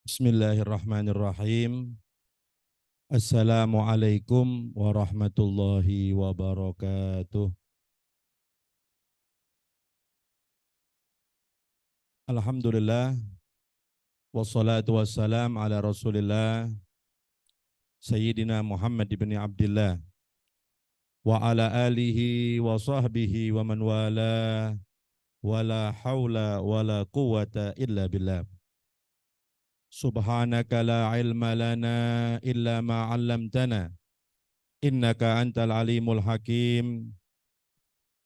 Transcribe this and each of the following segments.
Bismillahirrahmanirrahim. Assalamualaikum warahmatullahi wabarakatuh. Alhamdulillah wassalatu wassalam ala Rasulillah Sayyidina Muhammad ibn Abdullah wa ala alihi wa sahbihi wa man wala wala haula wala quwata illa billah. Subhanaka la ilma lana illa ma 'allamtana innaka antal alimul hakim.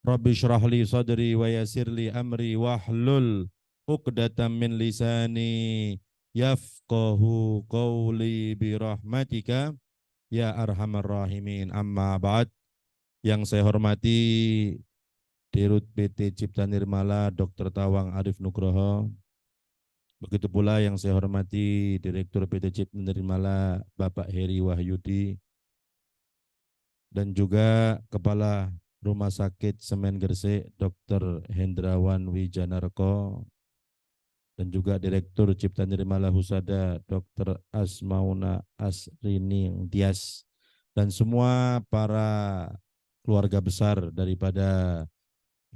Rabbi shrah li sadri wa yassir li amri wahlul 'uqdatam min lisani yafqahu qawli bi rahmatika ya arhamar rahimin. Amma ba'd. Yang saya hormati Dirut PT Cipta Nirmala Dr. Tawang Arif Nugroho. Begitu pula yang saya hormati Direktur PT Cipta Nirmala Bapak Heri Wahyudi dan juga Kepala Rumah Sakit Semen Gresik Dr. Hendrawan Wijanarko dan juga Direktur Cipta Nirmala Husada Dr. Asmauna Asrini Tias dan semua para keluarga besar daripada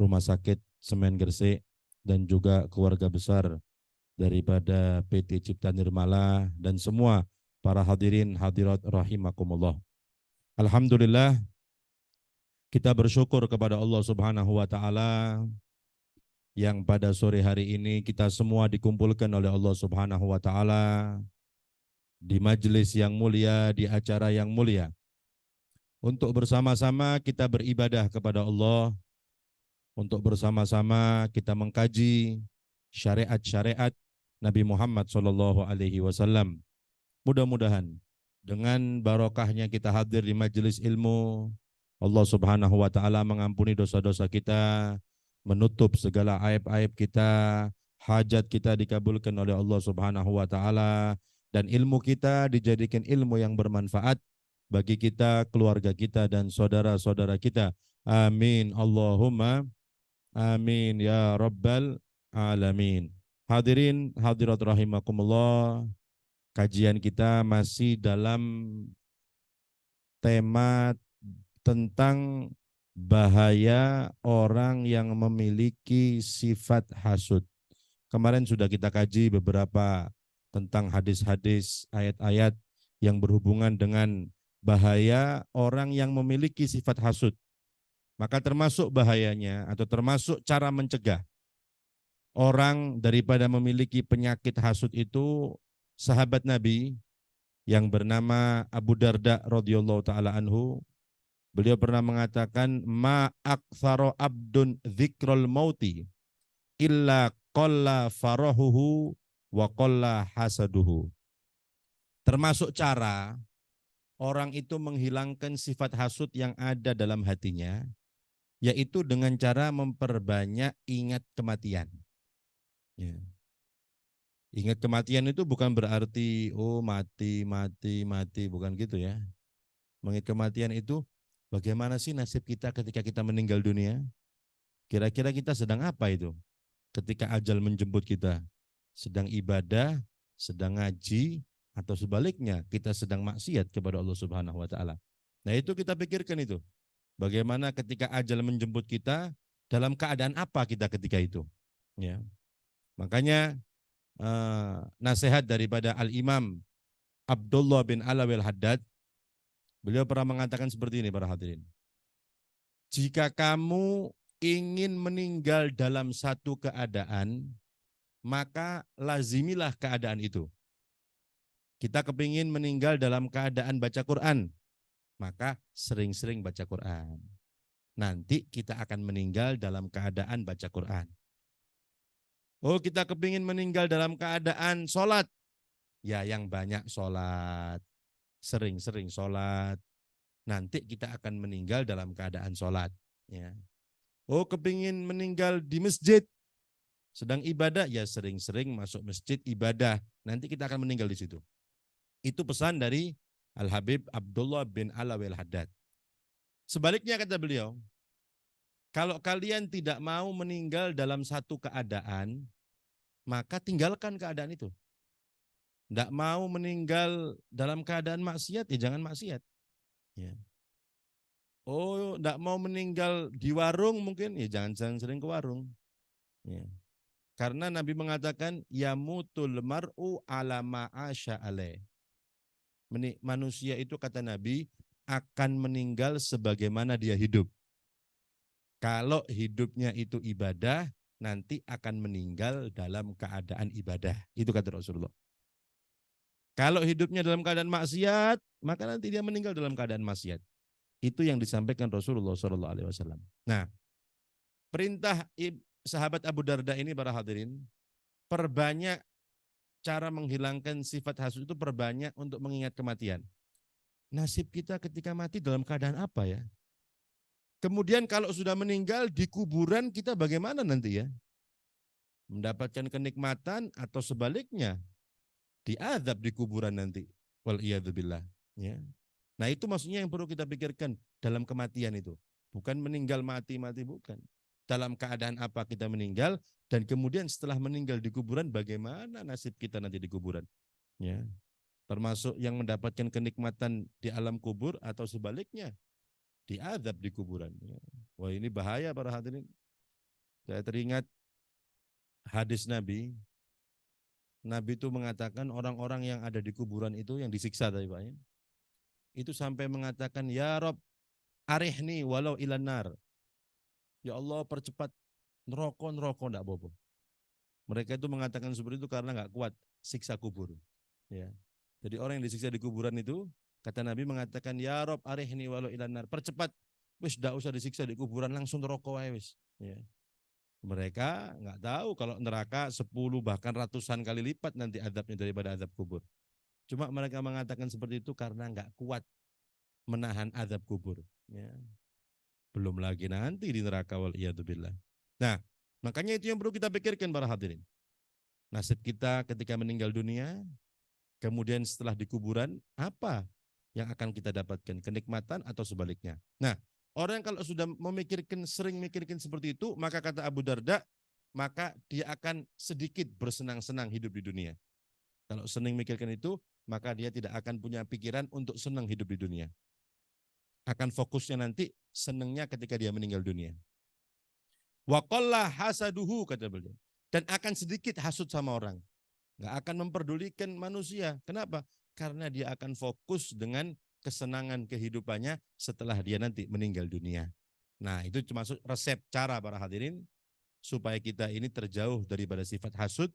Rumah Sakit Semen Gresik dan juga keluarga besar daripada PT Cipta Nirmala dan semua para hadirin hadirat rahimakumullah. Alhamdulillah, kita bersyukur kepada Allah Subhanahu wa taala yang pada sore hari ini kita semua dikumpulkan oleh Allah Subhanahu wa taala di majelis yang mulia, di acara yang mulia untuk bersama-sama kita beribadah kepada Allah, untuk bersama-sama kita mengkaji syariat-syariat Nabi Muhammad sallallahu alaihi wasallam. Mudah-mudahan dengan barokahnya kita hadir di majelis ilmu, Allah Subhanahu wa taala mengampuni dosa-dosa kita, menutup segala aib-aib kita, hajat kita dikabulkan oleh Allah Subhanahu wa taala dan ilmu kita dijadikan ilmu yang bermanfaat bagi kita, keluarga kita dan saudara-saudara kita. Amin Allahumma amin ya rabbal alamin. Hadirin hadirat rahimakumullah, kajian kita masih dalam tema tentang bahaya orang yang memiliki sifat hasud. Kemarin sudah kita kaji beberapa tentang hadis-hadis, ayat-ayat yang berhubungan dengan bahaya orang yang memiliki sifat hasud. Maka termasuk bahayanya atau termasuk cara mencegah orang daripada memiliki penyakit hasud itu sahabat Nabi yang bernama Abu Darda radhiyallahu taala anhu. Beliau pernah mengatakan, ma aktsara abdun dzikrul mauti illa qalla farahuhu wa qalla hasaduhu. Termasuk cara orang itu menghilangkan sifat hasud yang ada dalam hatinya, yaitu dengan cara memperbanyak ingat kematian. Ya. Ingat kematian itu bukan berarti mati, bukan gitu ya. Mengingat kematian itu bagaimana sih nasib kita ketika kita meninggal dunia? Kira-kira kita sedang apa itu? Ketika ajal menjemput kita, sedang ibadah, sedang ngaji, atau sebaliknya kita sedang maksiat kepada Allah Subhanahu wa taala. Nah, itu kita pikirkan itu. Bagaimana ketika ajal menjemput kita, dalam keadaan apa kita ketika itu? Ya. Makanya nasihat daripada Al-Imam Abdullah bin Alawi Al-Haddad, beliau pernah mengatakan seperti ini para hadirin. Jika kamu ingin meninggal dalam satu keadaan, maka lazimilah keadaan itu. Kita kepingin meninggal dalam keadaan baca Quran, maka sering-sering baca Quran. Nanti kita akan meninggal dalam keadaan baca Quran. Oh, kita kepingin meninggal dalam keadaan sholat, ya yang banyak sholat, sering-sering sholat. Nanti kita akan meninggal dalam keadaan sholat. Ya. Oh, kepingin meninggal di masjid, sedang ibadah, ya sering-sering masuk masjid ibadah. Nanti kita akan meninggal di situ. Itu pesan dari Al-Habib Abdullah bin Alawi Al-Haddad. Sebaliknya kata beliau, kalau kalian tidak mau meninggal dalam satu keadaan, maka tinggalkan keadaan itu. Tidak mau meninggal dalam keadaan maksiat, ya jangan maksiat. Ya. Oh, tidak mau meninggal di warung mungkin, ya jangan sering ke warung. Ya. Karena Nabi mengatakan, yamutul mar'u ala ma'asya alaih. Manusia itu kata Nabi akan meninggal sebagaimana dia hidup. Kalau hidupnya itu ibadah, nanti akan meninggal dalam keadaan ibadah. Itu kata Rasulullah. Kalau hidupnya dalam keadaan maksiat, maka nanti dia meninggal dalam keadaan maksiat. Itu yang disampaikan Rasulullah SAW. Nah, perintah sahabat Abu Darda ini para hadirin, perbanyak cara menghilangkan sifat hasud itu perbanyak untuk mengingat kematian. Nasib kita ketika mati dalam keadaan apa ya? Kemudian kalau sudah meninggal di kuburan kita bagaimana nanti ya? Mendapatkan kenikmatan atau sebaliknya diazab di kuburan nanti. Wal iyadzubillah. Ya. Nah itu maksudnya yang perlu kita pikirkan dalam kematian itu. Bukan meninggal mati-mati, bukan. Dalam keadaan apa kita meninggal dan kemudian setelah meninggal di kuburan bagaimana nasib kita nanti di kuburan. Ya. Termasuk yang mendapatkan kenikmatan di alam kubur atau sebaliknya diazab di kuburan. Ya. Wah ini bahaya para hadirin. Saya teringat hadis Nabi. Nabi itu mengatakan orang-orang yang ada di kuburan itu yang disiksa tadi Pak ya. Itu sampai mengatakan ya Rob arihni walau ilan nar. Ya Allah percepat neraka enggak bobo. Mereka itu mengatakan seperti itu karena enggak kuat siksa kubur. Ya. Jadi orang yang disiksa di kuburan itu kata Nabi mengatakan ya Rob arihni walau ilan nar. Percepat wis enggak usah disiksa di kuburan langsung neraka wae wis. Ya. Mereka enggak tahu kalau neraka 10 bahkan ratusan kali lipat nanti azabnya daripada azab kubur. Cuma mereka mengatakan seperti itu karena enggak kuat menahan azab kubur. Ya. Belum lagi nanti di neraka wal iyadzubillah. Nah, makanya itu yang perlu kita pikirkan para hadirin. Nasib kita ketika meninggal dunia, kemudian setelah di kuburan, apa yang akan kita dapatkan? Kenikmatan atau sebaliknya? Nah, orang kalau sudah memikirkan, sering memikirkan seperti itu, maka kata Abu Darda, maka dia akan sedikit bersenang-senang hidup di dunia. Kalau sering memikirkan itu, maka dia tidak akan punya pikiran untuk senang hidup di dunia. Akan fokusnya nanti senangnya ketika dia meninggal dunia. Wa qalla hasaduhu kata beliau. Dan akan sedikit hasud sama orang. Nggak akan memperdulikan manusia. Kenapa? Karena dia akan fokus dengan kesenangan kehidupannya setelah dia nanti meninggal dunia. Nah itu termasuk resep cara para hadirin supaya kita ini terjauh daripada sifat hasud,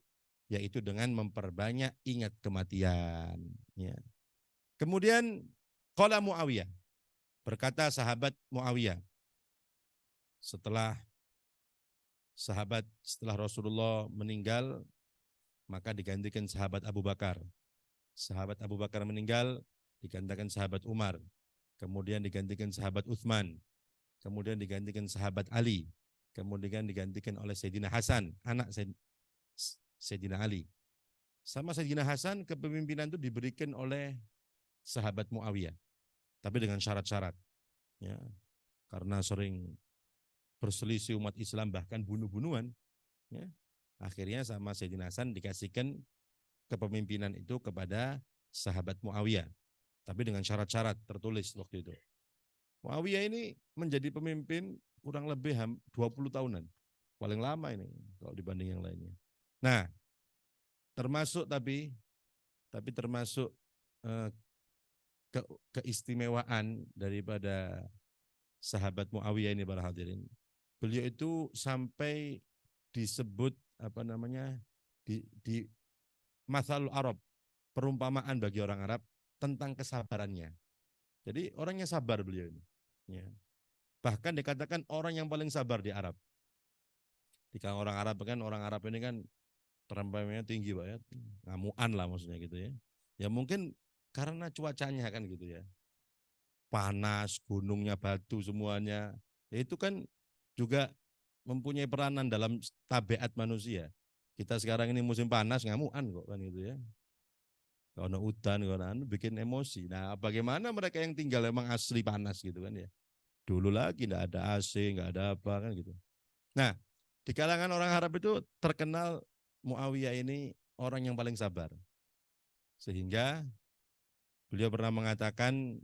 yaitu dengan memperbanyak ingat kematian. Ya. Kemudian qala Muawiyah, berkata sahabat Muawiyah, setelah Rasulullah meninggal, maka digantikan sahabat Abu Bakar. Sahabat Abu Bakar meninggal, digantikan sahabat Umar. Kemudian digantikan sahabat Uthman. Kemudian digantikan sahabat Ali. Kemudian digantikan oleh Sayyidina Hasan, anak Sayyidina Ali. Sama Sayyidina Hasan, kepemimpinan itu diberikan oleh sahabat Muawiyah. Tapi dengan syarat-syarat. Ya, karena sering berselisih umat Islam bahkan bunuh-bunuhan. Ya, akhirnya sama Sayyidina Hasan dikasihkan kepemimpinan itu kepada sahabat Muawiyah. Tapi dengan syarat-syarat tertulis waktu itu. Muawiyah ini menjadi pemimpin kurang lebih 20 tahunan. Paling lama ini kalau dibanding yang lainnya. Nah, termasuk termasuk eh, keistimewaan daripada sahabat Muawiyah ini para hadirin. Beliau itu sampai disebut di Mathalul Arab, perumpamaan bagi orang Arab tentang kesabarannya. Jadi orangnya sabar beliau ini. Ya. Bahkan dikatakan orang yang paling sabar di Arab. Di kalangan orang Arab ini kan temperamentnya tinggi Pak ya, ngamuan lah maksudnya gitu ya. Ya mungkin karena cuacanya kan gitu ya. Panas, gunungnya batu semuanya. Ya itu kan juga mempunyai peranan dalam tabiat manusia. Kita sekarang ini musim panas ngamuan kok kan gitu ya. Kalau udan, kalau bikin emosi. Nah, bagaimana mereka yang tinggal emang asli panas gitu kan ya. Dulu lagi enggak ada AC, enggak ada apa kan gitu. Nah, di kalangan orang Arab itu terkenal Muawiyah ini orang yang paling sabar. Sehingga beliau pernah mengatakan,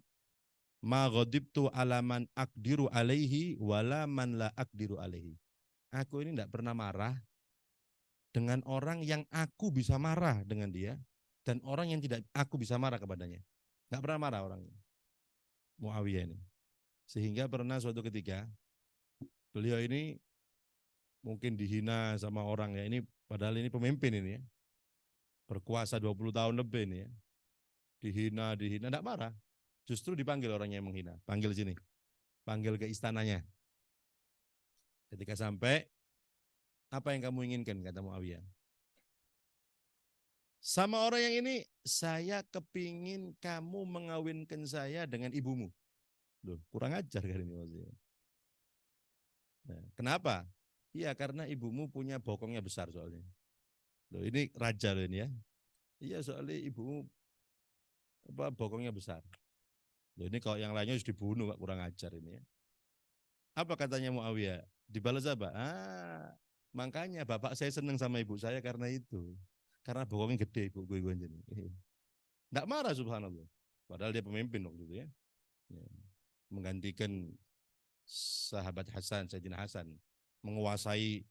ma ghadibtu ala man aqdiru alaihi wala man la aqdiru alaihi. Aku ini tidak pernah marah dengan orang yang aku bisa marah dengan dia dan orang yang tidak aku bisa marah kepadanya. Tidak pernah marah orang Muawiyah ini. Sehingga pernah suatu ketika beliau ini mungkin dihina sama orang ya, ini padahal ini pemimpin ini ya. Berkuasa 20 tahun lebih ini ya. Dihina, tidak marah. Justru dipanggil orang yang menghina. Panggil sini. Panggil ke istananya. Ketika sampai, apa yang kamu inginkan, kata Muawiyah. Sama orang yang ini, saya kepingin kamu mengawinkan saya dengan ibumu. Loh, kurang ajar kan ini maksudnya. Nah, kenapa? Iya, karena ibumu punya bokongnya besar soalnya. Loh, ini raja loh ini ya. Iya, soalnya ibumu bokongnya besar. Loh, ini kalau yang lainnya harus dibunuh, Pak, kurang ajar ini ya. Apa katanya Muawiyah? Dibalas apa? Makanya bapak saya senang sama ibu saya karena itu. Karena bokongnya gede ibu gue jadi. Enggak marah subhanallah. Padahal dia pemimpin waktu itu ya. Ya. Menggantikan sahabat Hasan, Sayyidina Hasan. Menguasai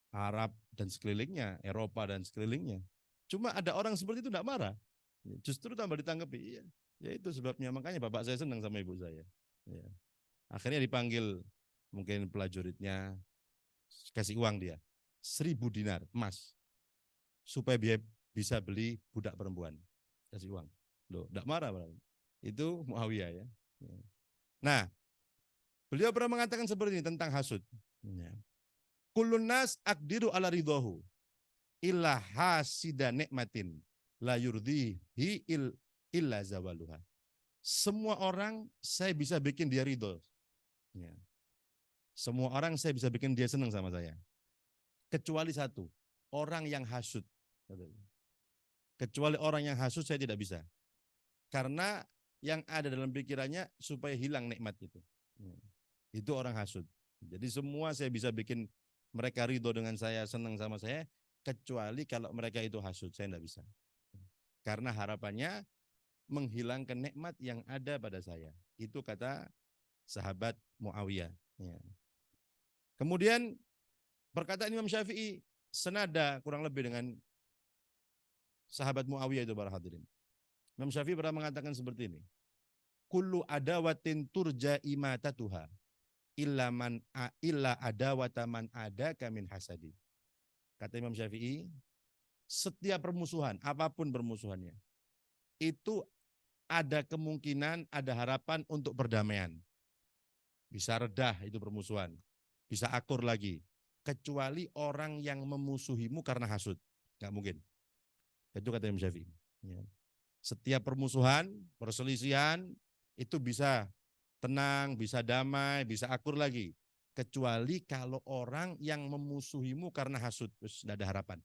Arab dan sekelilingnya, Eropa dan sekelilingnya. Cuma ada orang seperti itu enggak marah. Justru tambah ditanggapi. Iya. Ya itu sebabnya. Makanya bapak saya senang sama ibu saya. Ya. Akhirnya dipanggil mungkin pelajuritnya, kasih uang dia 1.000 dinar emas supaya dia bisa beli budak perempuan, kasih uang. Loh, enggak marah berarti. Itu Muawiyah ya. Nah, beliau pernah mengatakan seperti ini tentang hasud. Kullun nas aqdiru ala ridhahu illa hasida nikmatin la yurdihi illa zawaluha. Semua orang saya bisa bikin dia ridho. Ya. Semua orang saya bisa bikin dia senang sama saya. Kecuali satu, orang yang hasud. Kecuali orang yang hasud saya tidak bisa. Karena yang ada dalam pikirannya supaya hilang nikmat itu. Itu orang hasud. Jadi semua saya bisa bikin mereka ridho dengan saya, senang sama saya, kecuali kalau mereka itu hasud, saya tidak bisa. Karena harapannya menghilangkan nikmat yang ada pada saya. Itu kata sahabat Muawiyah. Ya. Kemudian perkataan Imam Syafi'i senada kurang lebih dengan sahabat Muawiyah itu para hadirin. Imam Syafi'i pernah mengatakan seperti ini. Kullu adawatin turja imatatuha illa adawata man adaka min hasadi. Kata Imam Syafi'i, setiap permusuhan, apapun permusuhannya, itu ada kemungkinan, ada harapan untuk perdamaian. Bisa redah itu permusuhan, bisa akur lagi. Kecuali orang yang memusuhimu karena hasud. Nggak mungkin. Itu kata Imam Syafi'i. Setiap permusuhan, perselisihan, itu bisa tenang, bisa damai, bisa akur lagi. Kecuali kalau orang yang memusuhimu karena hasud, terus tidak ada harapan.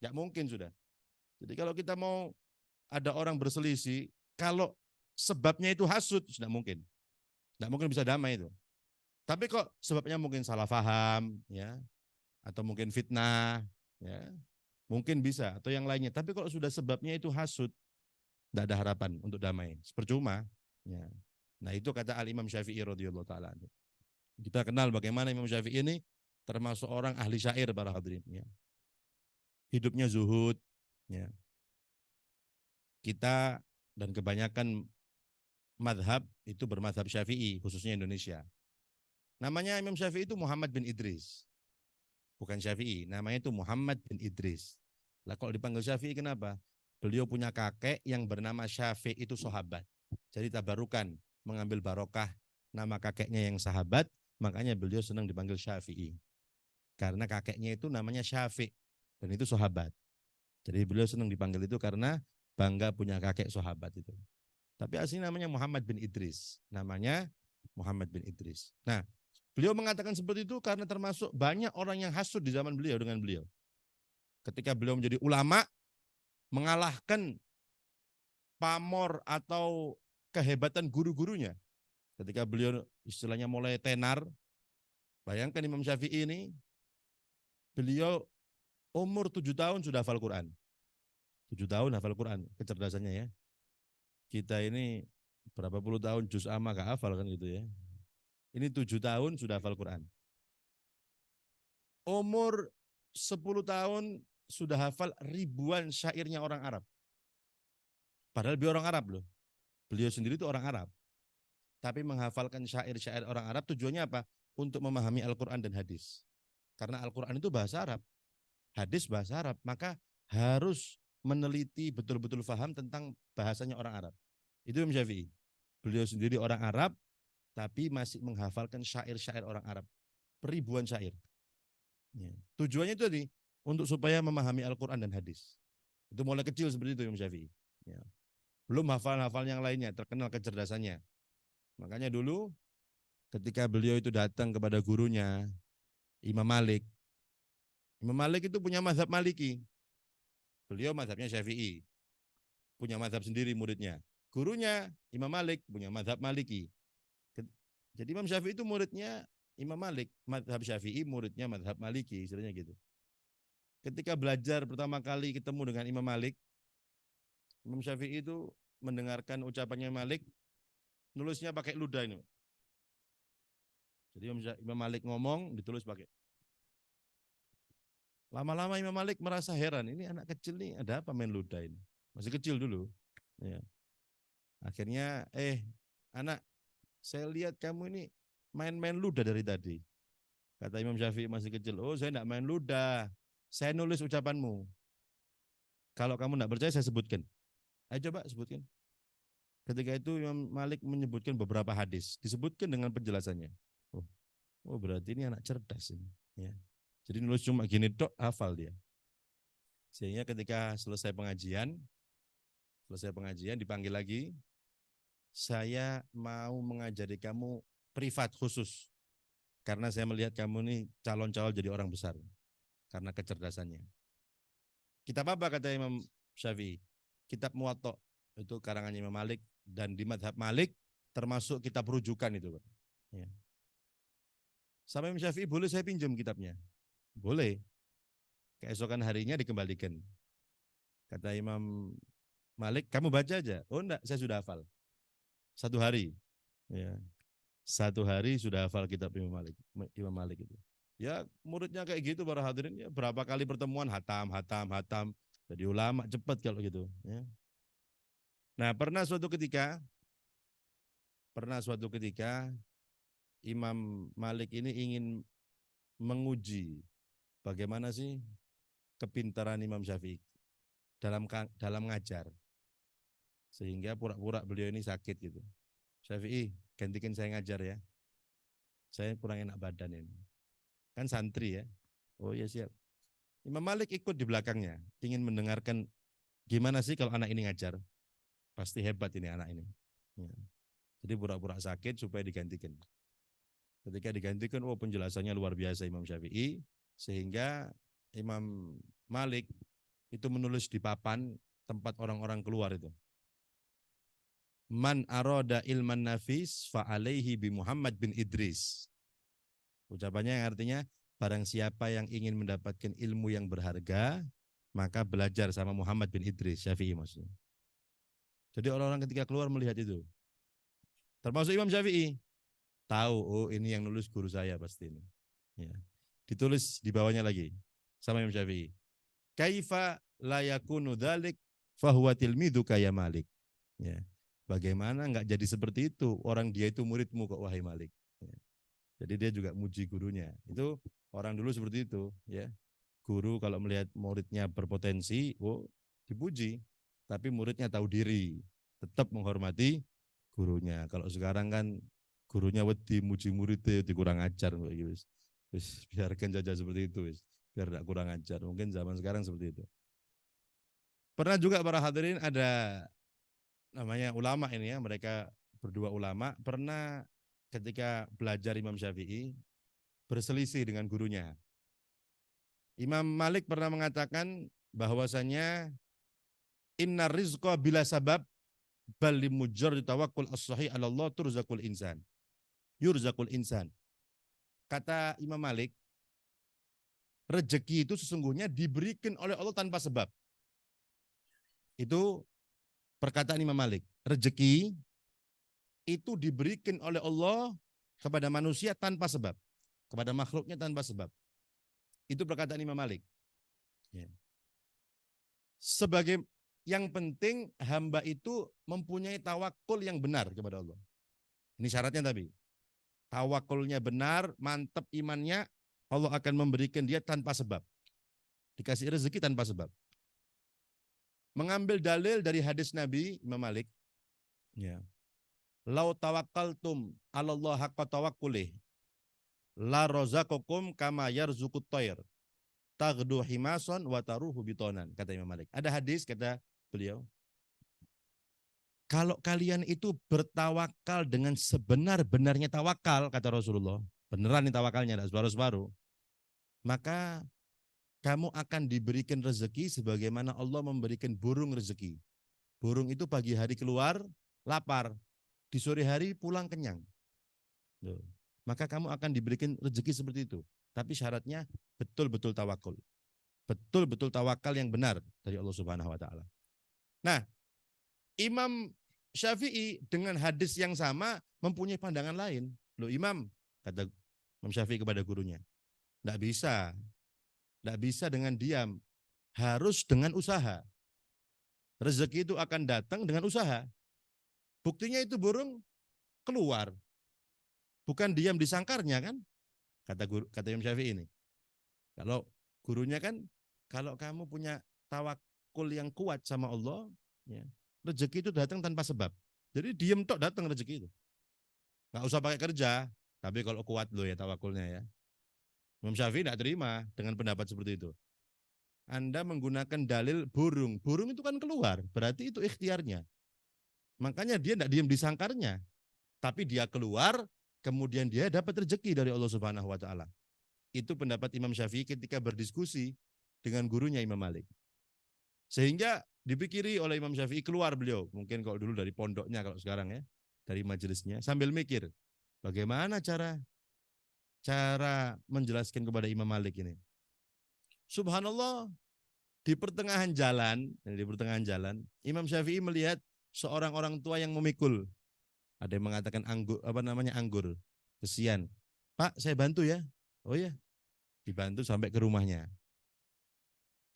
Nggak mungkin sudah. Jadi kalau kita mau ada orang berselisih, kalau sebabnya itu hasud, tidak mungkin. Tidak mungkin bisa damai itu. Tapi kok sebabnya mungkin salah paham, ya, atau mungkin fitnah, ya, mungkin bisa, atau yang lainnya. Tapi kalau sudah sebabnya itu hasud, tidak ada harapan untuk damai. Percuma. Ya. Nah itu kata Al-Imam Syafi'i radhiyallahu ta'ala. Kita kenal bagaimana Imam Syafi'i ini termasuk orang ahli syair para hadirin. Ya. Hidupnya zuhud. Ya. Kita dan kebanyakan madhab itu bermadhab Syafi'i, khususnya Indonesia. Namanya Imam Syafi'i itu Muhammad bin Idris. Bukan Syafi'i, namanya itu Muhammad bin Idris. Lah kalau dipanggil Syafi'i kenapa? Beliau punya kakek yang bernama Syafi'i itu sahabat. Jadi tabarukan, mengambil barokah nama kakeknya yang sahabat, makanya beliau senang dipanggil Syafi'i. Karena kakeknya itu namanya Syafi' dan itu sahabat. Jadi beliau senang dipanggil itu karena bangga punya kakek sahabat itu. Tapi aslinya namanya Muhammad bin Idris. Namanya Muhammad bin Idris. Nah, beliau mengatakan seperti itu karena termasuk banyak orang yang hasud di zaman beliau dengan beliau. Ketika beliau menjadi ulama, mengalahkan pamor atau kehebatan guru-gurunya. Ketika beliau istilahnya mulai tenar, bayangkan Imam Syafi'i ini, beliau umur 7 tahun sudah hafal Quran. 7 tahun hafal Quran, kecerdasannya ya. Kita ini berapa puluh tahun juz amma gak hafal kan gitu ya. Ini 7 tahun sudah hafal Quran. Umur 10 tahun sudah hafal ribuan syairnya orang Arab. Padahal beliau orang Arab loh. Beliau sendiri itu orang Arab. Tapi menghafalkan syair-syair orang Arab tujuannya apa? Untuk memahami Al-Quran dan hadis. Karena Al-Quran itu bahasa Arab, hadis bahasa Arab, maka harus meneliti betul-betul faham tentang bahasanya orang Arab. Itu Imam Syafi'i. Beliau sendiri orang Arab, tapi masih menghafalkan syair-syair orang Arab. Ribuan syair. Ya. Tujuannya itu tadi, untuk supaya memahami Al-Quran dan hadis. Itu mulai kecil seperti itu Imam Syafi'i. Ya. Belum hafal-hafal yang lainnya, terkenal kecerdasannya. Makanya dulu ketika beliau itu datang kepada gurunya, Imam Malik. Imam Malik itu punya mazhab Maliki. Beliau mazhabnya Syafi'i. Punya mazhab sendiri muridnya. Gurunya Imam Malik punya mazhab Maliki. Jadi Imam Syafi'i itu muridnya Imam Malik, mazhab Syafi'i muridnya mazhab Maliki, istilahnya gitu. Ketika belajar pertama kali ketemu dengan Imam Malik, Imam Syafi'i itu mendengarkan ucapannya Malik, nulisnya pakai ludah ini. Jadi Imam Malik ngomong, ditulis pakai. Lama-lama Imam Malik merasa heran, ini anak kecil nih ada apa main ludah ini? Masih kecil dulu. Ya. Akhirnya, anak, saya lihat kamu ini main-main ludah dari tadi. Kata Imam Syafi'i masih kecil, oh saya tidak main ludah, saya nulis ucapanmu. Kalau kamu tidak percaya saya sebutkan. Ayo coba sebutkan. Ketika itu Imam Malik menyebutkan beberapa hadis, disebutkan dengan penjelasannya. Oh berarti ini anak cerdas ini. Ya. Jadi nulis cuma gini dok, hafal dia. Sehingga ketika selesai pengajian dipanggil lagi, saya mau mengajari kamu privat khusus. Karena saya melihat kamu ini calon-calon jadi orang besar. Karena kecerdasannya. Kitab apa kata Imam Syafi'i? Kitab Muwatta, itu karangan Imam Malik, dan di mazhab Malik termasuk kitab rujukan itu. Ya. Sama Imam Syafi'i, boleh saya pinjam kitabnya? Boleh. Keesokan harinya dikembalikan. Kata Imam Malik, kamu baca aja. Oh enggak, saya sudah hafal. 1 hari. Ya. 1 hari sudah hafal kitab Imam Malik itu. Ya muridnya kayak gitu para hadirin, ya berapa kali pertemuan hatam. Jadi ulama cepat kalau gitu. Ya. Nah pernah suatu ketika Imam Malik ini ingin menguji bagaimana sih kepintaran Imam Syafi'i dalam ngajar. Sehingga pura-pura beliau ini sakit gitu. Syafi'i, gantikan saya ngajar ya. Saya kurang enak badan ini. Kan santri ya. Oh iya siap. Imam Malik ikut di belakangnya, ingin mendengarkan gimana sih kalau anak ini ngajar. Pasti hebat ini anak ini. Ya. Jadi pura-pura sakit supaya digantikan. Ketika digantikan, oh penjelasannya luar biasa Imam Syafi'i, sehingga Imam Malik itu menulis di papan tempat orang-orang keluar itu. Man aroda ilman nafis fa'alaihi bi Muhammad bin Idris. Ucapannya yang artinya, barang siapa yang ingin mendapatkan ilmu yang berharga, maka belajar sama Muhammad bin Idris, Syafi'i maksudnya. Jadi orang-orang ketika keluar melihat itu. Termasuk Imam Syafi'i. Tahu, oh ini yang nulis guru saya pasti ini. Ya. Ditulis di bawahnya lagi sama Imam Syafi'i. Kaifa la yakunu dzalik fahuwa tilmidu kaya Malik. Ya. Bagaimana enggak jadi seperti itu? Orang dia itu muridmu kok wahai Malik. Ya. Jadi dia juga muji gurunya. Itu orang dulu seperti itu, ya. Guru kalau melihat muridnya berpotensi, oh dipuji. Tapi muridnya tahu diri, tetap menghormati gurunya. Kalau sekarang kan gurunya wedi muji muridnya, dikurang ajar gitu. Wis biarkan saja seperti itu, wis. Biar tidak kurang ajar. Mungkin zaman sekarang seperti itu. Pernah juga para hadirin ada namanya ulama ini ya, mereka berdua ulama pernah ketika belajar Imam Syafi'i berselisih dengan gurunya. Imam Malik pernah mengatakan bahwasanya inna rizqa bila sabab bal limujarrad tawakkul as-sahih 'ala Allah turzaqul insan. Yurzaqul insan. Kata Imam Malik, rezeki itu sesungguhnya diberikan oleh Allah tanpa sebab. Itu perkataan Imam Malik. Rezeki itu diberikan oleh Allah kepada manusia tanpa sebab, kepada makhluknya tanpa sebab. Itu perkataan Imam Malik. Ya. Sebagai yang penting hamba itu mempunyai tawakul yang benar kepada Allah. Ini syaratnya tapi. Tawakulnya benar, mantap imannya, Allah akan memberikan dia tanpa sebab. Dikasih rezeki tanpa sebab. Mengambil dalil dari hadis Nabi Imam Malik, ya. Lau tawakkaltum 'alallahi haqqa tawakkulih la razaqakum kama yarzuqut thair taghdu himason wa taruhu bitonan, kata Imam Malik. Ada hadis kata beliau, kalau kalian itu bertawakal dengan sebenar-benarnya tawakal, kata Rasulullah, beneran nih tawakalnya, tidak separuh-separuh, maka kamu akan diberikan rezeki sebagaimana Allah memberikan burung rezeki. Burung itu pagi hari keluar, lapar. Di sore hari pulang kenyang. Maka kamu akan diberikan rezeki seperti itu. Tapi syaratnya betul-betul tawakul. Betul-betul tawakal yang benar dari Allah Subhanahu wa taala. Nah, Imam Syafi'i dengan hadis yang sama mempunyai pandangan lain. Loh Imam, kata Imam Syafi'i kepada gurunya, tidak bisa. Tidak bisa dengan diam. Harus dengan usaha. Rezeki itu akan datang dengan usaha. Buktinya itu burung keluar. Bukan diam di sangkarnya kan? Kata Imam Syafi'i ini. Kalau gurunya kan, kalau kamu punya tawakul yang kuat sama Allah, ya, rezeki itu datang tanpa sebab. Jadi diem tok datang rezeki itu. Nggak usah pakai kerja. Tapi kalau kuat lo ya tawakulnya ya. Imam Syafi'i tidak terima dengan pendapat seperti itu. Anda menggunakan dalil burung. Burung itu kan keluar. Berarti itu ikhtiarnya. Makanya dia tidak diem di sangkarnya. Tapi dia keluar, kemudian dia dapat rezeki dari Allah Subhanahu wa taala. Itu pendapat Imam Syafi'i ketika berdiskusi dengan gurunya Imam Malik. Sehingga dipikiri oleh Imam Syafi'i, keluar beliau. Mungkin kalau dulu dari pondoknya, kalau sekarang ya, dari majelisnya, sambil mikir, bagaimana cara menjelaskan kepada Imam Malik ini. Subhanallah, di pertengahan jalan, Imam Syafi'i melihat seorang orang tua yang memikul. Ada yang mengatakan anggur, kesian. Pak, saya bantu ya. Oh ya, dibantu sampai ke rumahnya.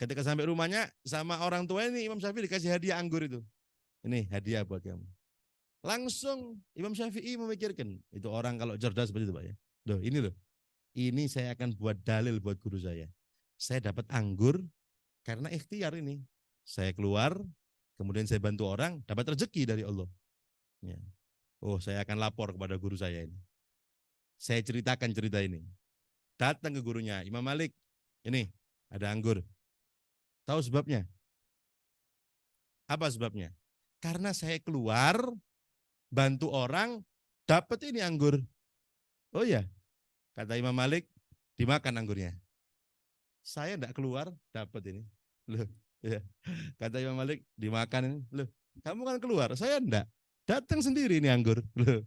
Ketika sampai rumahnya sama orang tua ini, Imam Syafi'i dikasih hadiah anggur itu. Ini hadiah buat kamu. Langsung Imam Syafi'i memikirkan, itu orang kalau cerdas seperti itu Pak ya. Loh, ini loh. Ini saya akan buat dalil buat guru saya. Saya dapat anggur karena ikhtiar ini. Saya keluar, kemudian saya bantu orang, dapat rezeki dari Allah. Ya. Oh, saya akan lapor kepada guru saya ini. Saya ceritakan cerita ini. Datang ke gurunya, Imam Malik, ini ada anggur. Tahu sebabnya? Apa sebabnya? Karena saya keluar, bantu orang, dapat ini anggur. Oh iya, kata Imam Malik, dimakan anggurnya. Saya enggak keluar, dapat ini. Loh, ya. Kata Imam Malik, dimakan ini. Loh, kamu kan keluar, saya enggak. Datang sendiri ini anggur. Loh.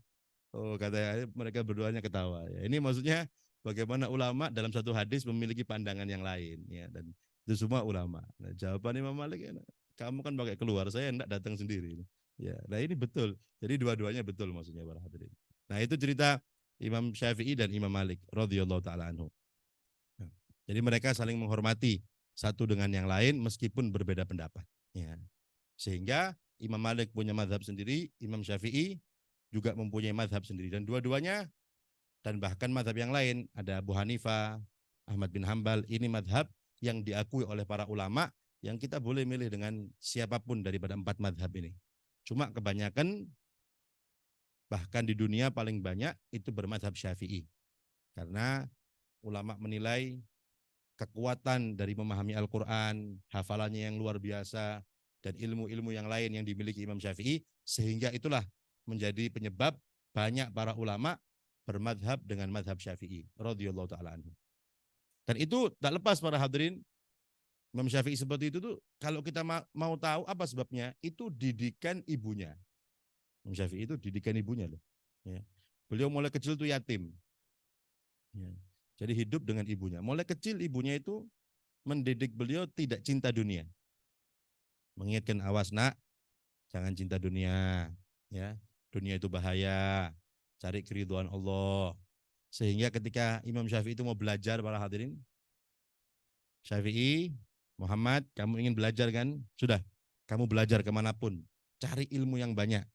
Oh, kata mereka berduanya ketawa. Ya, ini maksudnya bagaimana ulama dalam satu hadis memiliki pandangan yang lain, ya, dan itu semua ulama. Nah, jawaban Imam Malik, ya, kamu kan pakai keluar, saya enggak datang sendiri. Ya, nah ini betul. Jadi dua-duanya betul maksudnya para hadirin. Nah, itu cerita Imam Syafi'i dan Imam Malik radhiyallahu taala anhu. Nah, jadi mereka saling menghormati satu dengan yang lain meskipun berbeda pendapat. Ya. Sehingga Imam Malik punya mazhab sendiri, Imam Syafi'i juga mempunyai mazhab sendiri. Dan dua-duanya, dan bahkan mazhab yang lain, ada Abu Hanifah, Ahmad bin Hambal, ini mazhab yang diakui oleh para ulama, yang kita boleh milih dengan siapapun daripada empat mazhab ini. Cuma kebanyakan, bahkan di dunia paling banyak, itu bermazhab Syafi'i. Karena ulama menilai kekuatan dari memahami Al-Quran, hafalannya yang luar biasa, dan ilmu-ilmu yang lain yang dimiliki Imam Syafi'i, sehingga itulah menjadi penyebab banyak para ulama bermadhab dengan madhab Syafi'i radhiyallahu taala anhu. Dan itu tak lepas para hadirin, Imam Syafi'i seperti itu tuh, kalau kita mau tahu apa sebabnya, itu didikan ibunya. Imam Syafi'i itu didikan ibunya loh. Ya. Beliau mulai kecil tuh yatim. Ya. Jadi hidup dengan ibunya. Mulai kecil ibunya itu mendidik beliau tidak cinta dunia. mengingatkan, awas nak, jangan cinta dunia, ya. Dunia itu bahaya. Cari keridhaan Allah. Sehingga ketika Imam Syafi'i itu mau belajar, para hadirin, Syafi'i, Muhammad, kamu ingin belajar kan? Sudah, kamu belajar kemanapun, cari ilmu yang banyak,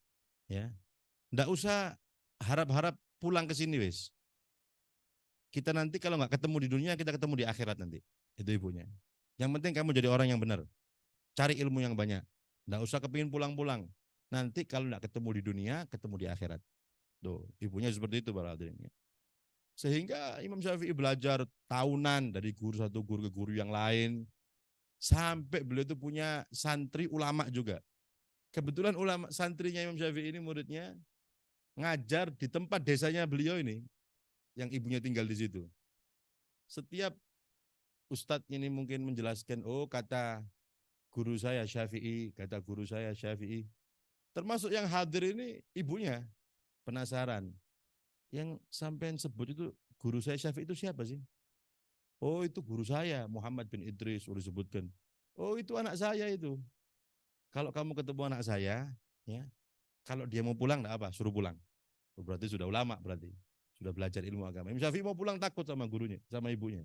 ya. Nggak usah harap-harap pulang ke sini, wes. Kita nanti kalau nggak ketemu di dunia, kita ketemu di akhirat nanti. Itu ibunya. Yang penting kamu jadi orang yang benar. Cari ilmu yang banyak. Nggak usah kepingin pulang-pulang. Nanti kalau nggak ketemu di dunia, ketemu di akhirat. Tuh, ibunya seperti itu, para hadirin. Sehingga Imam Syafi'i belajar tahunan dari guru satu guru ke guru yang lain. Sampai beliau itu punya santri ulama juga. Kebetulan ulama santrinya Imam Syafi'i ini muridnya ngajar di tempat desanya beliau ini, yang ibunya tinggal di situ. Setiap ustadz ini mungkin menjelaskan, oh kata guru saya Syafi'i, kata guru saya Syafi'i. Termasuk yang hadir ini ibunya penasaran. Yang sampean sebut itu guru saya Syafi'i itu siapa sih? Oh itu guru saya Muhammad bin Idris, udah disebutkan. Oh itu anak saya itu. Kalau kamu ketemu anak saya, ya, kalau dia mau pulang enggak apa, suruh pulang. Oh, berarti sudah ulama berarti. Sudah belajar ilmu agama. Imam Syafi'i mau pulang takut sama gurunya, sama ibunya.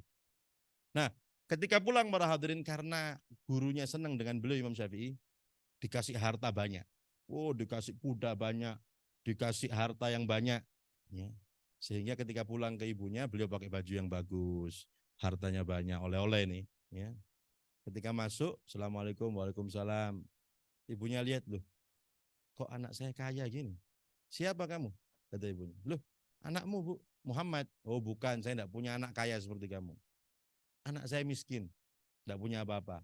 Nah, ketika pulang para hadirin, karena gurunya senang dengan beliau Imam Syafi'i, dikasih harta banyak. Oh, dikasih kuda banyak, dikasih harta yang banyak. Ya. Sehingga ketika pulang ke ibunya, beliau pakai baju yang bagus, hartanya banyak, oleh-oleh nih. Ya. Ketika masuk, Assalamualaikum, Waalaikumsalam. Ibunya lihat, loh, kok anak saya kaya gini? Siapa kamu? Kata ibunya. Loh, anakmu Bu, Muhammad. Oh bukan, saya tidak punya anak kaya seperti kamu. Anak saya miskin, tidak punya apa-apa.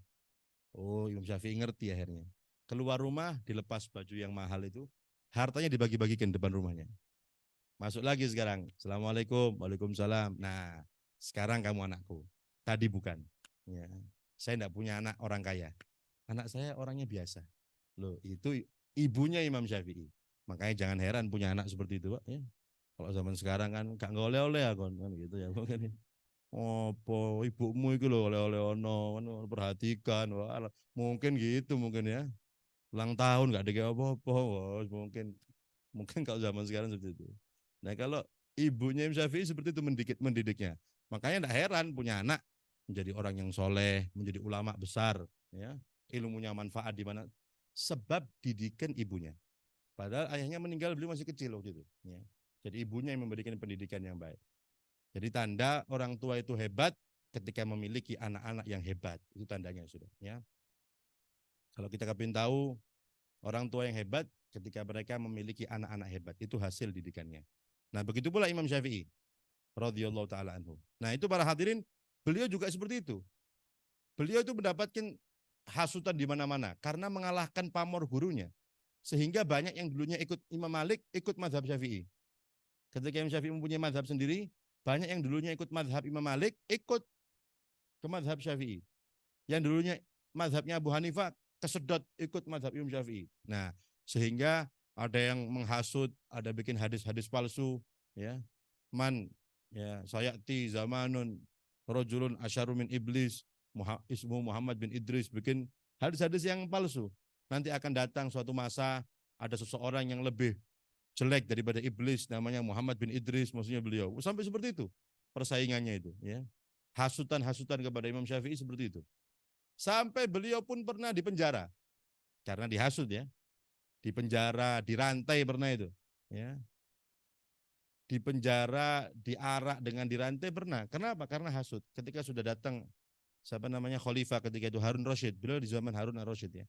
Oh, Imam Syafi'i ngerti akhirnya. Keluar rumah, dilepas baju yang mahal itu, hartanya dibagi-bagikan depan rumahnya. Masuk lagi sekarang. Assalamualaikum, Waalaikumsalam. Nah, sekarang kamu anakku. Tadi bukan. Ya. Saya tidak punya anak orang kaya. Anak saya orangnya biasa. Loh, itu ibunya Imam Syafi'i. Makanya jangan heran punya anak seperti itu, Pak. Ya. Kalau zaman sekarang kan gak oleh-oleh ya, kan gitu ya. Opo ibumu itu loh oleh-oleh ono, perhatikan. Wah, mungkin gitu mungkin ya. Ulang tahun gak ada apa-apa. Wah, mungkin kalau zaman sekarang seperti itu. Nah kalau ibunya Imam Syafi'i seperti itu mendidiknya. Makanya tidak heran punya anak menjadi orang yang soleh, menjadi ulama besar, ya, ilmunya manfaat di mana, sebab didikan ibunya. Padahal ayahnya meninggal beliau masih kecil waktu itu. Ya. Jadi ibunya yang memberikan pendidikan yang baik. Jadi tanda orang tua itu hebat ketika memiliki anak-anak yang hebat. Itu tandanya sudah. Ya. Kalau kita kepingin tahu orang tua yang hebat ketika mereka memiliki anak-anak hebat, itu hasil didikannya. Nah, begitu pula Imam Syafi'i radhiyallahu taala anhu. Nah, itu para hadirin, beliau juga seperti itu. Beliau itu mendapatkan hasutan di mana-mana karena mengalahkan pamor gurunya. Sehingga banyak yang dulunya ikut Imam Malik, ikut mazhab Syafi'i. Ketika Imam Syafi'i mempunyai mazhab sendiri, banyak yang dulunya ikut mazhab Imam Malik, ikut ke mazhab Syafi'i. Yang dulunya mazhabnya Abu Hanifah, kesedot ikut mazhab Imam Syafi'i. Nah, sehingga ada yang menghasut, ada bikin hadis-hadis palsu, ya. Man, ya, sayati zamanun rajulun asyaru min iblis, ismu Muhammad bin Idris, bikin hadis-hadis yang palsu. Nanti akan datang suatu masa ada seseorang yang lebih jelek daripada iblis, namanya Muhammad bin Idris, maksudnya beliau. Sampai seperti itu persaingannya itu, ya. Hasutan-hasutan kepada Imam Syafi'i seperti itu. Sampai beliau pun pernah dipenjara karena dihasut, ya. Dipenjara, dirantai pernah itu, ya. Dipenjara, diarak dengan dirantai pernah. Kenapa? Karena hasut. Ketika sudah datang siapa namanya khalifah ketika itu, Harun Rasyid, beliau di zaman Harun Rasyid, ya.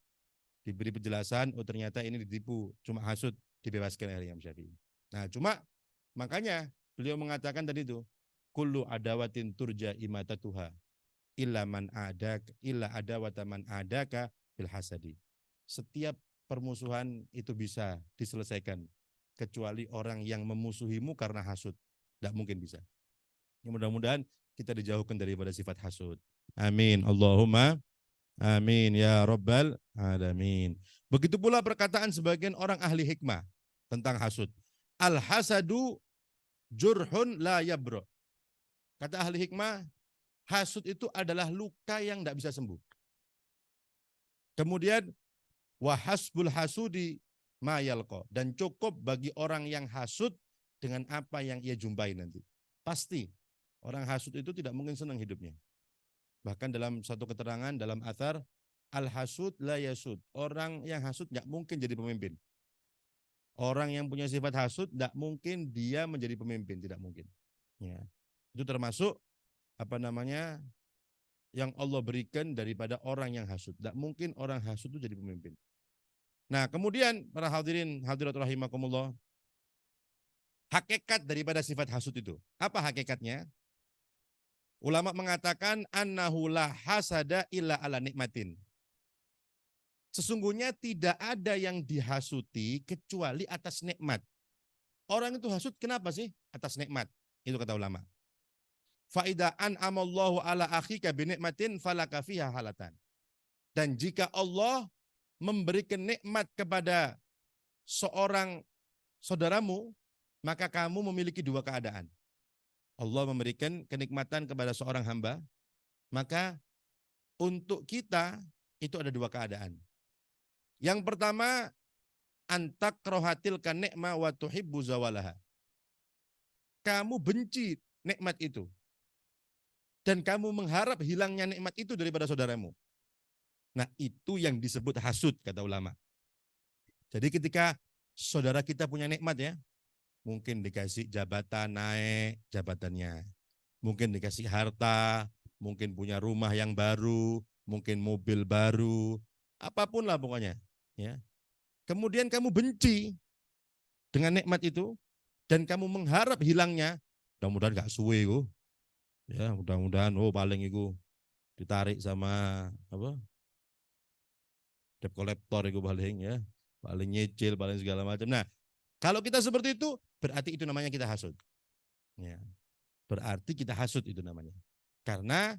Diberi penjelasan, oh ternyata ini ditipu, cuma hasut, dibebaskan oleh Imam Syafi'i. Nah, cuma makanya beliau mengatakan tadi itu, kullu adawatin turja imatatuha illa man adak illa adawata man adaka bil hasadi. Setiap permusuhan itu bisa diselesaikan kecuali orang yang memusuhimu karena hasud. Tidak mungkin bisa. Mudah-mudahan kita dijauhkan daripada sifat hasud. Amin. Allahumma amin ya rabbal alamin. Begitu pula perkataan sebagian orang ahli hikmah tentang hasud. Al hasadu jurhun la yabro. Kata ahli hikmah, hasud itu adalah luka yang tidak bisa sembuh. Kemudian Wa hasbul hasudi ma yalqa. Dan cukup bagi orang yang hasud dengan apa yang ia jumpai nanti. Pasti orang hasud itu tidak mungkin senang hidupnya. Bahkan dalam satu keterangan dalam athar, al-hasud la yasud. Orang yang hasud tidak mungkin jadi pemimpin. Orang yang punya sifat hasud tidak mungkin dia menjadi pemimpin, tidak mungkin. Ya. Itu termasuk apa namanya yang Allah berikan daripada orang yang hasud. Tidak mungkin orang hasud itu jadi pemimpin. Nah, kemudian para hadirin hadirat rahimakumullah, hakikat daripada sifat hasud itu. Apa hakikatnya? Ulama mengatakan annahu la hasada illa ala nikmatin. Sesungguhnya tidak ada yang dihasuti kecuali atas nikmat. Orang itu hasud kenapa sih? Atas nikmat. Itu kata ulama. Faida an'amallahu ala akhika binikmatin falaka fiha halatan. Dan jika Allah memberikan nikmat kepada seorang saudaramu, maka kamu memiliki dua keadaan. Allah memberikan kenikmatan kepada seorang hamba, maka untuk kita itu ada dua keadaan. Yang pertama, antak rohatil kan nikmah wa tuhibbu zawalaha. Kamu benci nikmat itu. Dan kamu mengharap hilangnya nikmat itu daripada saudaramu. Nah, itu yang disebut hasud, kata ulama. Jadi ketika saudara kita punya nikmat ya, mungkin dikasih jabatan naik jabatannya. Mungkin dikasih harta, mungkin punya rumah yang baru, mungkin mobil baru, apapun lah pokoknya. Ya. Kemudian kamu benci dengan nikmat itu dan kamu mengharap hilangnya, mudah-mudahan gak suwe itu. Ya, mudah-mudahan paling itu ditarik sama apa? Debt collector itu paling ya, paling nyicil, paling segala macam. Nah, kalau kita seperti itu, berarti itu namanya kita hasud. Ya. Berarti kita hasud itu namanya. Karena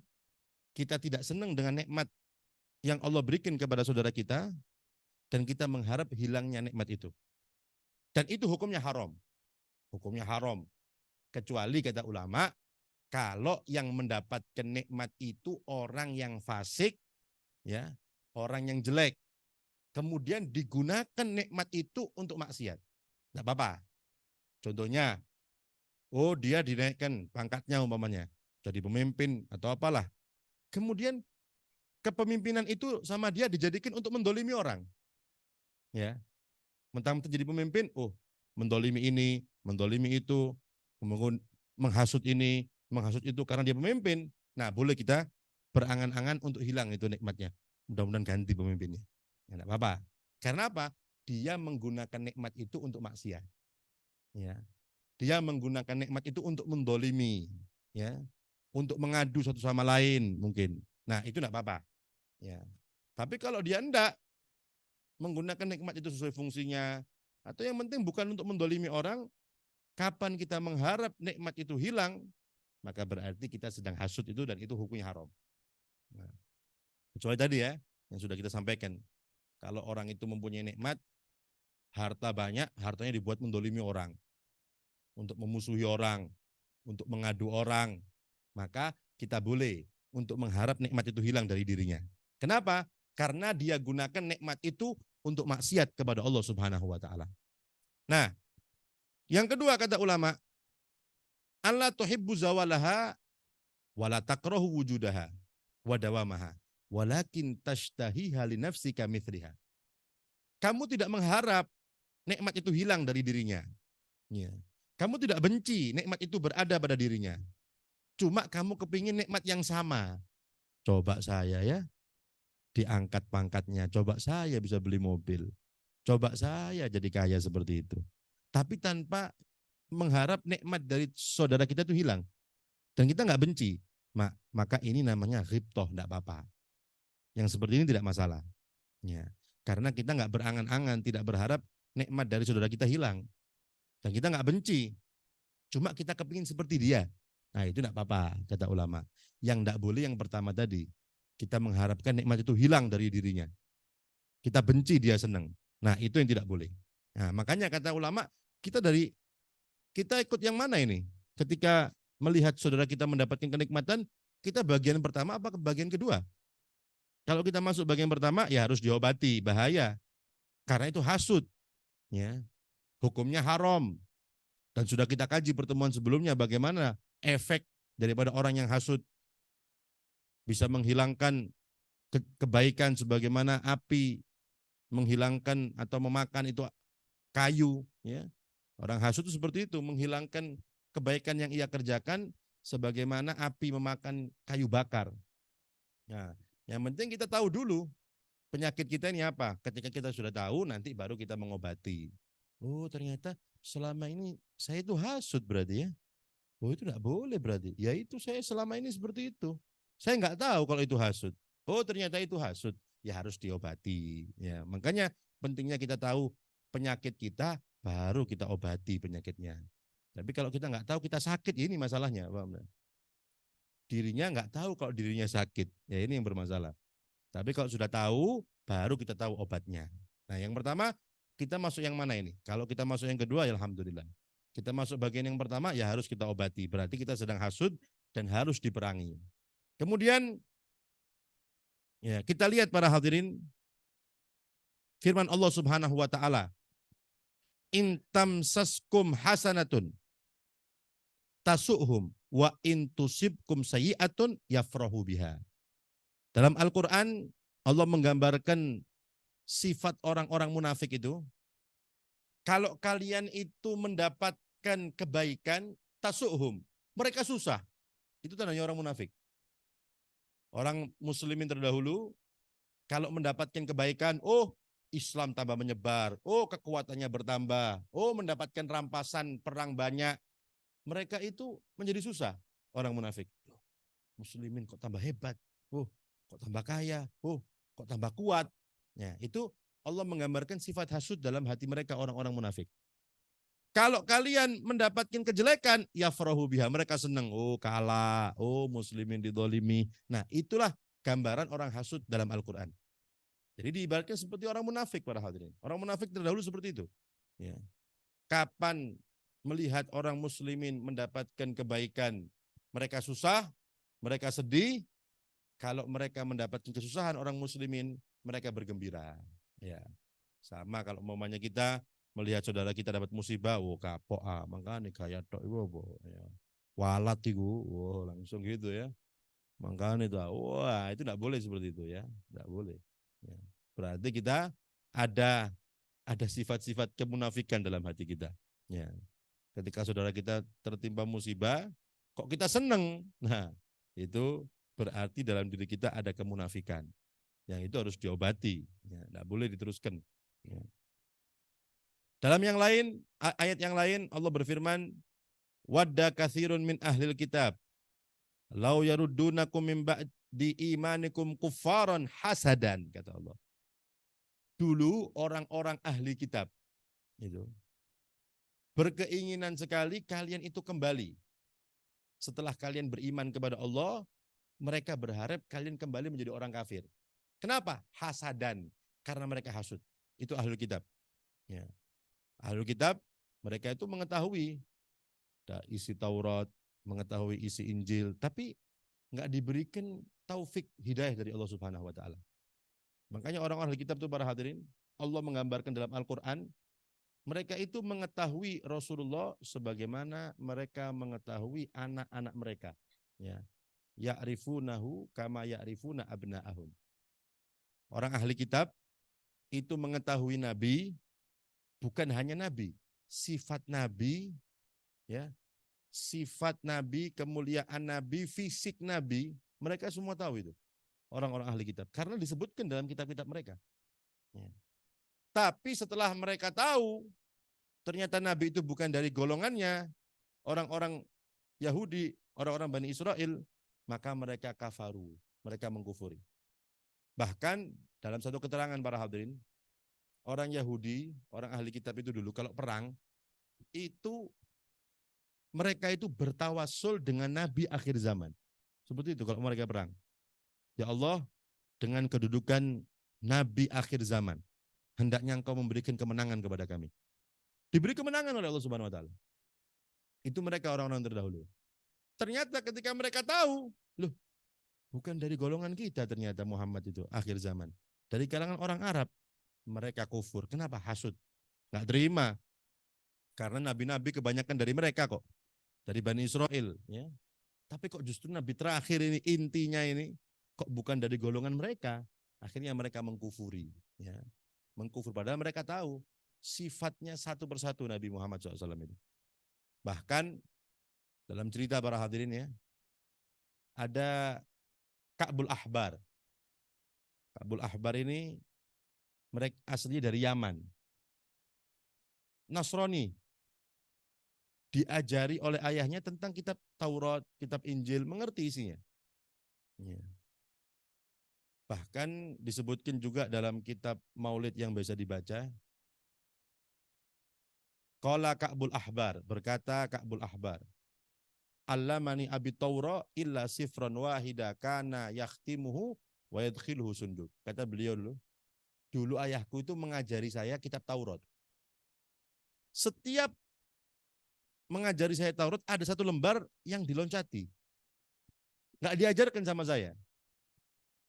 kita tidak senang dengan nikmat yang Allah berikan kepada saudara kita, dan kita mengharap hilangnya nikmat itu. Dan itu hukumnya haram. Hukumnya haram. Kecuali kata ulama, kalau yang mendapatkan nikmat itu orang yang fasik, ya, orang yang jelek, kemudian digunakan nikmat itu untuk maksiat. Tidak apa-apa. Contohnya, dia dinaikkan pangkatnya umpamanya, jadi pemimpin atau apalah. Kemudian kepemimpinan itu sama dia dijadikan untuk mendolimi orang. Ya, mentang-mentang jadi pemimpin, mendolimi ini, mendolimi itu, menghasut ini, menghasut itu karena dia pemimpin. Nah, boleh kita berangan-angan untuk hilang itu nikmatnya. Mudah-mudahan ganti pemimpinnya. Ya, enggak apa-apa. Karena apa? Dia menggunakan nikmat itu untuk maksiat. Ya. Dia menggunakan nikmat itu untuk mendolimi, ya, untuk mengadu satu sama lain mungkin. Nah, itu enggak apa-apa. Ya. Tapi kalau dia enggak menggunakan nikmat itu sesuai fungsinya, atau yang penting bukan untuk mendolimi orang, kapan kita mengharap nikmat itu hilang, maka berarti kita sedang hasud itu dan itu hukumnya haram. Nah, kecuali tadi ya, yang sudah kita sampaikan. Kalau orang itu mempunyai nikmat, harta banyak, hartanya dibuat mendolimi orang, untuk memusuhi orang, untuk mengadu orang, maka kita boleh untuk mengharap nikmat itu hilang dari dirinya. Kenapa? Karena dia gunakan nikmat itu untuk maksiat kepada Allah Subhanahu wa taala. Nah, yang kedua kata ulama, alla tuhibbu zawalaha wala takrahu wujudaha wa dawamaha walakin tashtahiha li nafsika mithliha. Kamu tidak mengharap nikmat itu hilang dari dirinya. Ya. Kamu tidak benci nikmat itu berada pada dirinya. Cuma kamu kepingin nikmat yang sama. Coba saya ya, diangkat pangkatnya, coba saya bisa beli mobil, coba saya jadi kaya seperti itu. Tapi tanpa mengharap nikmat dari saudara kita itu hilang. Dan kita nggak benci, maka ini namanya ghibtoh, enggak apa-apa. Yang seperti ini tidak masalah. Ya. Karena kita nggak berangan-angan, tidak berharap nikmat dari saudara kita hilang. Dan kita nggak benci, cuma kita kepingin seperti dia. Nah, itu enggak apa-apa, kata ulama. Yang enggak boleh yang pertama tadi, kita mengharapkan nikmat itu hilang dari dirinya. Kita benci dia senang. Nah, itu yang tidak boleh. Nah, makanya kata ulama, kita ikut yang mana ini? Ketika melihat saudara kita mendapatkan kenikmatan, kita bagian pertama apa bagian kedua? Kalau kita masuk bagian pertama, ya harus diobati, bahaya. Karena itu hasud, ya. Hukumnya haram. Dan sudah kita kaji pertemuan sebelumnya bagaimana efek daripada orang yang hasud bisa menghilangkan kebaikan sebagaimana api menghilangkan atau memakan itu kayu, ya. Orang hasud itu seperti itu, menghilangkan kebaikan yang ia kerjakan sebagaimana api memakan kayu bakar. Nah, yang penting kita tahu dulu penyakit kita ini apa. Ketika kita sudah tahu, nanti baru kita mengobati. Oh, ternyata selama ini saya itu hasud berarti ya. Oh, itu tidak boleh berarti. Ya itu saya selama ini seperti itu. Saya nggak tahu kalau itu hasud. Oh, ternyata itu hasud. Ya harus diobati. Ya, makanya pentingnya kita tahu penyakit kita, baru kita obati penyakitnya. Tapi kalau kita nggak tahu kita sakit, ini masalahnya. Dirinya nggak tahu kalau dirinya sakit. Ya ini yang bermasalah. Tapi kalau sudah tahu, baru kita tahu obatnya. Nah, yang pertama, kita masuk yang mana ini? Kalau kita masuk yang kedua, ya alhamdulillah. Kita masuk bagian yang pertama, ya harus kita obati. Berarti kita sedang hasud dan harus diperangi. Kemudian, ya kita lihat para hadirin, firman Allah Subhanahu wa taala, "Intam saskum hasanatun tasuhum wa intusibkum sayi'atun yafrahu biha." Dalam Al-Qur'an Allah menggambarkan sifat orang-orang munafik itu, kalau kalian itu mendapatkan kebaikan, tasuhum, mereka susah. Itu tandanya orang munafik. Orang muslimin terdahulu, kalau mendapatkan kebaikan, oh Islam tambah menyebar, oh kekuatannya bertambah, oh mendapatkan rampasan perang banyak, mereka itu menjadi susah, orang munafik. Muslimin kok tambah hebat, oh kok tambah kaya, oh kok tambah kuat. Ya, itu Allah menggambarkan sifat hasud dalam hati mereka orang-orang munafik. Kalau kalian mendapatkan kejelekan, ya farahu biha, mereka senang. Oh kalah, oh muslimin didolimi. Nah itulah gambaran orang hasud dalam Al-Quran. Jadi diibaratkan seperti orang munafik para hadirin. Orang munafik terdahulu seperti itu. Ya. Kapan melihat orang muslimin mendapatkan kebaikan, mereka susah, mereka sedih. Kalau mereka mendapatkan kesusahan orang muslimin, mereka bergembira. Ya. Sama kalau umpamanya kita melihat saudara kita dapat musibah, oh kapok makanya kayak tok iku apa ya. Walat iku, langsung gitu ya. Makanya itu, wah itu tidak boleh seperti itu ya, tidak boleh. Ya. Berarti kita ada sifat-sifat kemunafikan dalam hati kita. Ya. Ketika saudara kita tertimpa musibah, kok kita seneng? Nah, itu berarti dalam diri kita ada kemunafikan. Yang itu harus diobati, ya, tidak boleh diteruskan. Ya. Dalam yang lain, ayat yang lain Allah berfirman, wadda katsirun min ahlil kitab lau yaruddunakum min ba'di imanikum kuffaran hasadan, kata Allah. Dulu orang-orang ahli kitab itu berkeinginan sekali kalian itu kembali. Setelah kalian beriman kepada Allah, mereka berharap kalian kembali menjadi orang kafir. Kenapa? Hasadan, karena mereka hasud. Itu ahli kitab. Ya. Ahli kitab, mereka itu mengetahui isi Taurat, mengetahui isi Injil, tapi nggak diberikan taufik hidayah dari Allah Subhanahu wa taala. Makanya orang ahli kitab itu para hadirin, Allah menggambarkan dalam Al-Qur'an, mereka itu mengetahui Rasulullah sebagaimana mereka mengetahui anak-anak mereka. Ya. Ya'rifunahu kama ya'rifuna abna'ahum. Orang ahli kitab itu mengetahui Nabi, bukan hanya Nabi, sifat Nabi, ya, sifat Nabi, kemuliaan Nabi, fisik Nabi, mereka semua tahu itu. Orang-orang ahli kitab. Karena disebutkan dalam kitab-kitab mereka. Ya. Tapi setelah mereka tahu, ternyata Nabi itu bukan dari golongannya, orang-orang Yahudi, orang-orang Bani Israel, maka mereka kafaru, mereka mengkufuri. Bahkan dalam satu keterangan para hadirin, orang Yahudi, orang ahli kitab itu dulu kalau perang, itu mereka itu bertawasul dengan Nabi akhir zaman. Seperti itu kalau mereka perang. Ya Allah, dengan kedudukan Nabi akhir zaman, hendaknya Engkau memberikan kemenangan kepada kami. Diberi kemenangan oleh Allah Subhanahu wa taala. Itu mereka orang-orang terdahulu. Ternyata ketika mereka tahu, loh, bukan dari golongan kita ternyata Muhammad itu akhir zaman. Dari kalangan orang Arab. Mereka kufur. Kenapa? Hasud. Nggak terima. Karena nabi-nabi kebanyakan dari mereka kok. Dari Bani Israel. Ya. Tapi kok justru nabi terakhir ini intinya ini kok bukan dari golongan mereka. Akhirnya mereka mengkufuri. Ya. Mengkufur. Padahal mereka tahu sifatnya satu persatu Nabi Muhammad SAW itu. Bahkan dalam cerita para hadirin ya, ada Ka'bul Ahbar. Ka'bul Ahbar ini mereka aslinya dari Yaman. Nasrani, diajari oleh ayahnya tentang kitab Taurat, kitab Injil, mengerti isinya. Ya. Bahkan disebutkan juga dalam kitab Maulid yang biasa dibaca, qala Ka'bul Ahbar, berkata Ka'bul Ahbar, Allamani abi Taura illa sifran wahida kana yakhtimuhu wa yadkhiluhu sunduk. Kata beliau dulu ayahku itu mengajari saya kitab Taurat. Setiap mengajari saya Taurat ada satu lembar yang diloncati. Nggak diajarkan sama saya.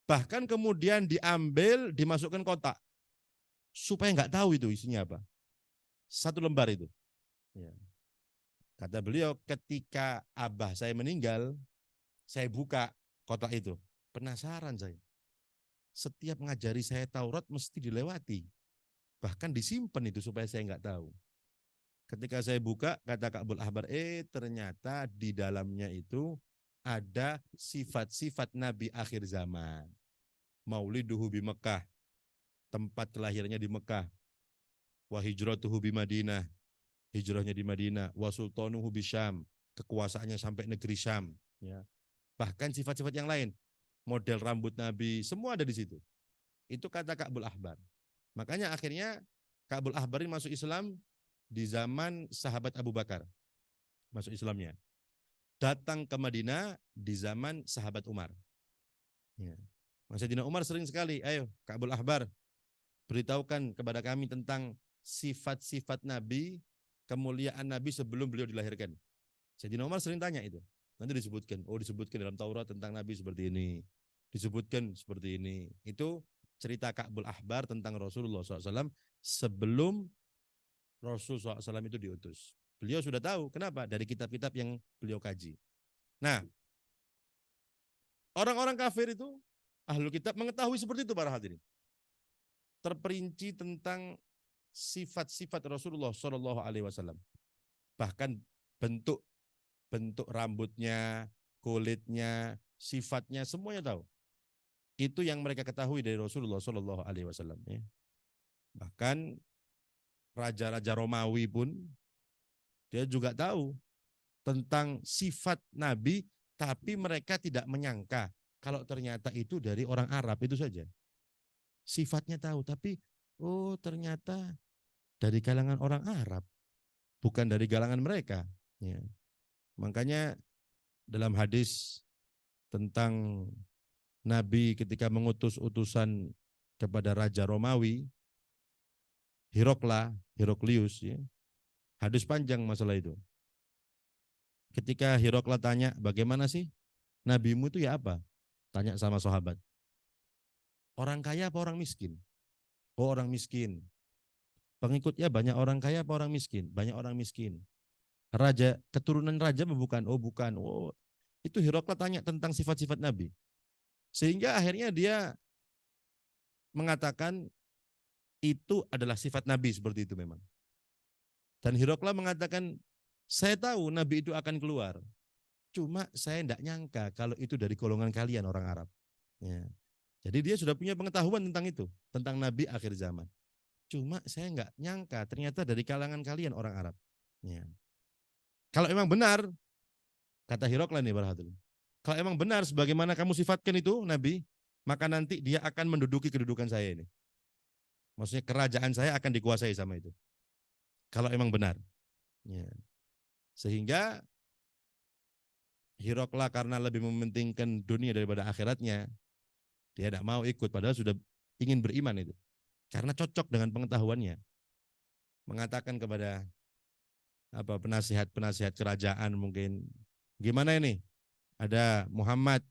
Bahkan kemudian diambil, dimasukkan kotak. Supaya nggak tahu itu isinya apa. Satu lembar itu. Ya. Kata beliau, ketika abah saya meninggal, saya buka kotak itu. Penasaran saya. Setiap mengajari saya Taurat mesti dilewati. Bahkan disimpan itu supaya saya nggak tahu. Ketika saya buka, kata Ka'bul Ahbar, ternyata di dalamnya itu ada sifat-sifat Nabi akhir zaman. Mauliduhu bi Mekah, tempat kelahirannya di Mekah. Wa hijratuhu bi Madinah, hijrahnya di Madinah. Wa sultanuhu bi Syam, kekuasaannya sampai negeri Syam. Ya. Bahkan sifat-sifat yang lain, model rambut Nabi, semua ada di situ. Itu kata Ka'bul Ahbar. Makanya akhirnya Ka'bul Ahbar ini masuk Islam di zaman sahabat Abu Bakar. Masuk Islamnya. Datang ke Madinah di zaman sahabat Umar. Ya. Sayyidina Umar sering sekali, ayo Ka'bul Ahbar, beritahukan kepada kami tentang sifat-sifat Nabi, kemuliaan Nabi sebelum beliau dilahirkan. Sayyidina Umar sering tanya itu. Nanti disebutkan, disebutkan dalam Taurat tentang Nabi seperti ini. Disebutkan seperti ini. Itu cerita Ka'bul Ahbar tentang Rasulullah SAW sebelum Rasul SAW itu diutus. Beliau sudah tahu. Kenapa? Dari kitab-kitab yang beliau kaji. Nah, orang-orang kafir itu, ahlul kitab mengetahui seperti itu para hadirin. Terperinci tentang sifat-sifat Rasulullah SAW. Bahkan bentuk rambutnya, kulitnya, sifatnya, semuanya tahu. Itu yang mereka ketahui dari Rasulullah SAW. Ya. Bahkan raja-raja Romawi pun dia juga tahu tentang sifat Nabi, tapi mereka tidak menyangka kalau ternyata itu dari orang Arab itu saja. Sifatnya tahu, tapi ternyata dari kalangan orang Arab, bukan dari kalangan mereka. Ya. Makanya dalam hadis tentang Nabi ketika mengutus utusan kepada Raja Romawi, Heraklius, ya. Hadis panjang masalah itu. Ketika Heraklius tanya, bagaimana sih nabimu itu ya apa? Tanya sama sahabat. Orang kaya apa orang miskin? Oh, orang miskin. Pengikutnya banyak orang kaya apa orang miskin? Banyak orang miskin. Raja, keturunan raja bukan? Oh, bukan. Oh, itu Heraklius tanya tentang sifat-sifat Nabi. Sehingga akhirnya dia mengatakan itu adalah sifat Nabi seperti itu memang. Dan Heraklius mengatakan, saya tahu Nabi itu akan keluar. Cuma saya tidak nyangka kalau itu dari golongan kalian orang Arab. Ya. Jadi dia sudah punya pengetahuan tentang itu, tentang Nabi akhir zaman. Cuma saya nggak nyangka ternyata dari kalangan kalian orang Arab. Ya. Kalau emang benar, kata Heraklius nih Barahadul, kalau emang benar sebagaimana kamu sifatkan itu Nabi, maka nanti dia akan menduduki kedudukan saya ini. Maksudnya kerajaan saya akan dikuasai sama itu. Kalau emang benar. Ya. Sehingga Heraklius karena lebih mementingkan dunia daripada akhiratnya, dia tidak mau ikut, padahal sudah ingin beriman itu. Karena cocok dengan pengetahuannya. Mengatakan kepada penasihat-penasihat kerajaan mungkin, gimana ini? Ada Muhammad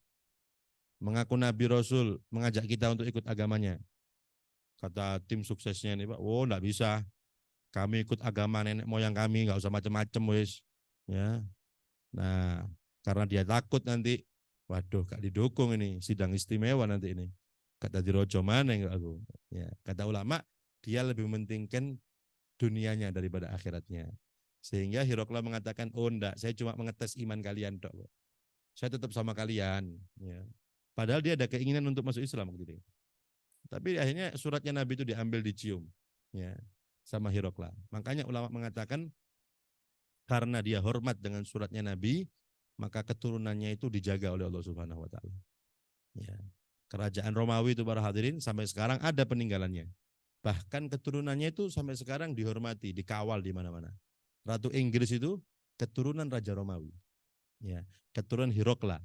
mengaku Nabi Rasul, mengajak kita untuk ikut agamanya. Kata tim suksesnya ini, Pak, oh enggak bisa. Kami ikut agama nenek moyang kami, enggak usah macam-macam wis. Ya. Nah, karena dia takut nanti, waduh, gak didukung ini, sidang istimewa nanti ini. Kata dirojo mana enggak aku. Ya, kata ulama, dia lebih mementingkan dunianya daripada akhiratnya. Sehingga Hirokla mengatakan, oh enggak, saya cuma mengetes iman kalian dok. Saya tetap sama kalian. Ya. Padahal dia ada keinginan untuk masuk Islam gitu. Tapi akhirnya suratnya Nabi itu diambil dicium, ya, sama Hirokla. Makanya ulama mengatakan karena dia hormat dengan suratnya Nabi, maka keturunannya itu dijaga oleh Allah Subhanahu Wa Taala. Ya. Kerajaan Romawi itu para hadirin sampai sekarang ada peninggalannya. Bahkan keturunannya itu sampai sekarang dihormati, dikawal di mana-mana. Ratu Inggris itu keturunan Raja Romawi. Ya, keturunan Hirokla.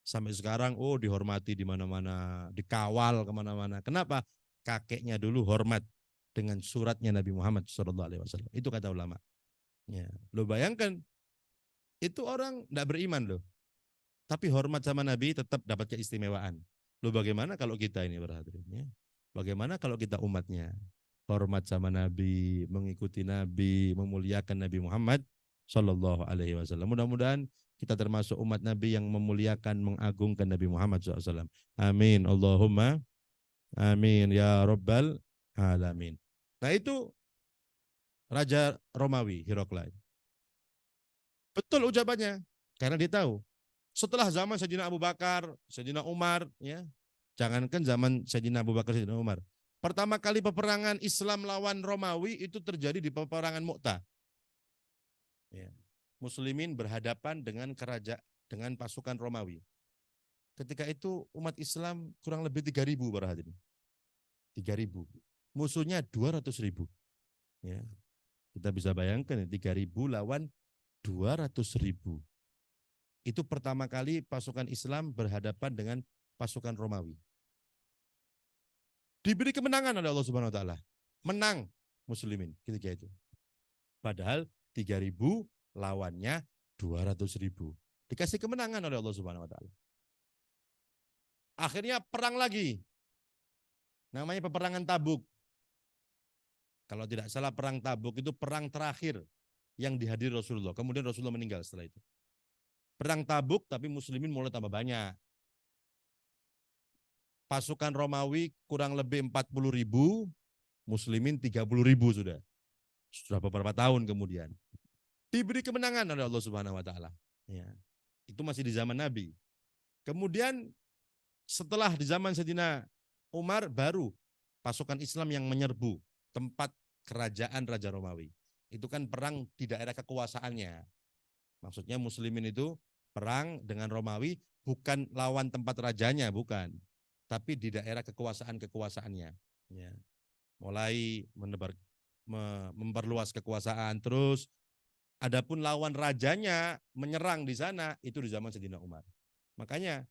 Sampai sekarang dihormati di mana-mana, dikawal kemana-mana. Kenapa? Kakeknya dulu hormat dengan suratnya Nabi Muhammad SAW. Itu kata ulama. Ya, lo bayangkan itu orang tidak beriman loh, tapi hormat sama Nabi tetap dapat keistimewaan. Lo bagaimana kalau kita ini berhadirin? Ya? Bagaimana kalau kita umatnya hormat sama Nabi, mengikuti Nabi, memuliakan Nabi Muhammad Sallallahu Alaihi Wasallam. Mudah-mudahan kita termasuk umat Nabi yang memuliakan, mengagungkan Nabi Muhammad SAW. Amin. Allahumma amin ya Rabbal alamin. Nah itu Raja Romawi Hirokla. Betul ucapannya, karena dia tahu. Setelah zaman Sayyidina Abu Bakar, Sayyidina Umar, ya, jangankan zaman Sayyidina Abu Bakar, Sayyidina Umar. Pertama kali peperangan Islam lawan Romawi itu terjadi di peperangan Mu'tah. Ya. Muslimin berhadapan dengan dengan pasukan Romawi. Ketika itu umat Islam kurang lebih 3.000 para hadirin. 3.000. Musuhnya 200.000. Ya. Kita bisa bayangkan 3.000 lawan 200.000. Itu pertama kali pasukan Islam berhadapan dengan pasukan Romawi. Diberi kemenangan oleh Allah Subhanahu wa taala. Menang muslimin ketika itu. Padahal 3.000 lawannya 200.000. Dikasih kemenangan oleh Allah Subhanahu wa taala. Akhirnya perang lagi. Namanya peperangan Tabuk. Kalau tidak salah perang Tabuk itu perang terakhir yang dihadiri Rasulullah. Kemudian Rasulullah meninggal setelah itu. Perang Tabuk tapi muslimin mulai tambah banyak. Pasukan Romawi kurang lebih 40.000, muslimin 30.000 sudah. Sudah beberapa tahun kemudian. Diberi kemenangan oleh Allah Subhanahu wa taala. Ya. Itu masih di zaman Nabi. Kemudian setelah di zaman Sayyidina Umar baru pasukan Islam yang menyerbu tempat kerajaan Raja Romawi. Itu kan perang di daerah kekuasaannya. Maksudnya muslimin itu perang dengan Romawi bukan lawan tempat rajanya, bukan. Tapi di daerah kekuasaan-kekuasaannya. Ya. Mulai memperluas kekuasaan. Terus adapun lawan rajanya menyerang di sana, itu di zaman Sayyidina Umar. Makanya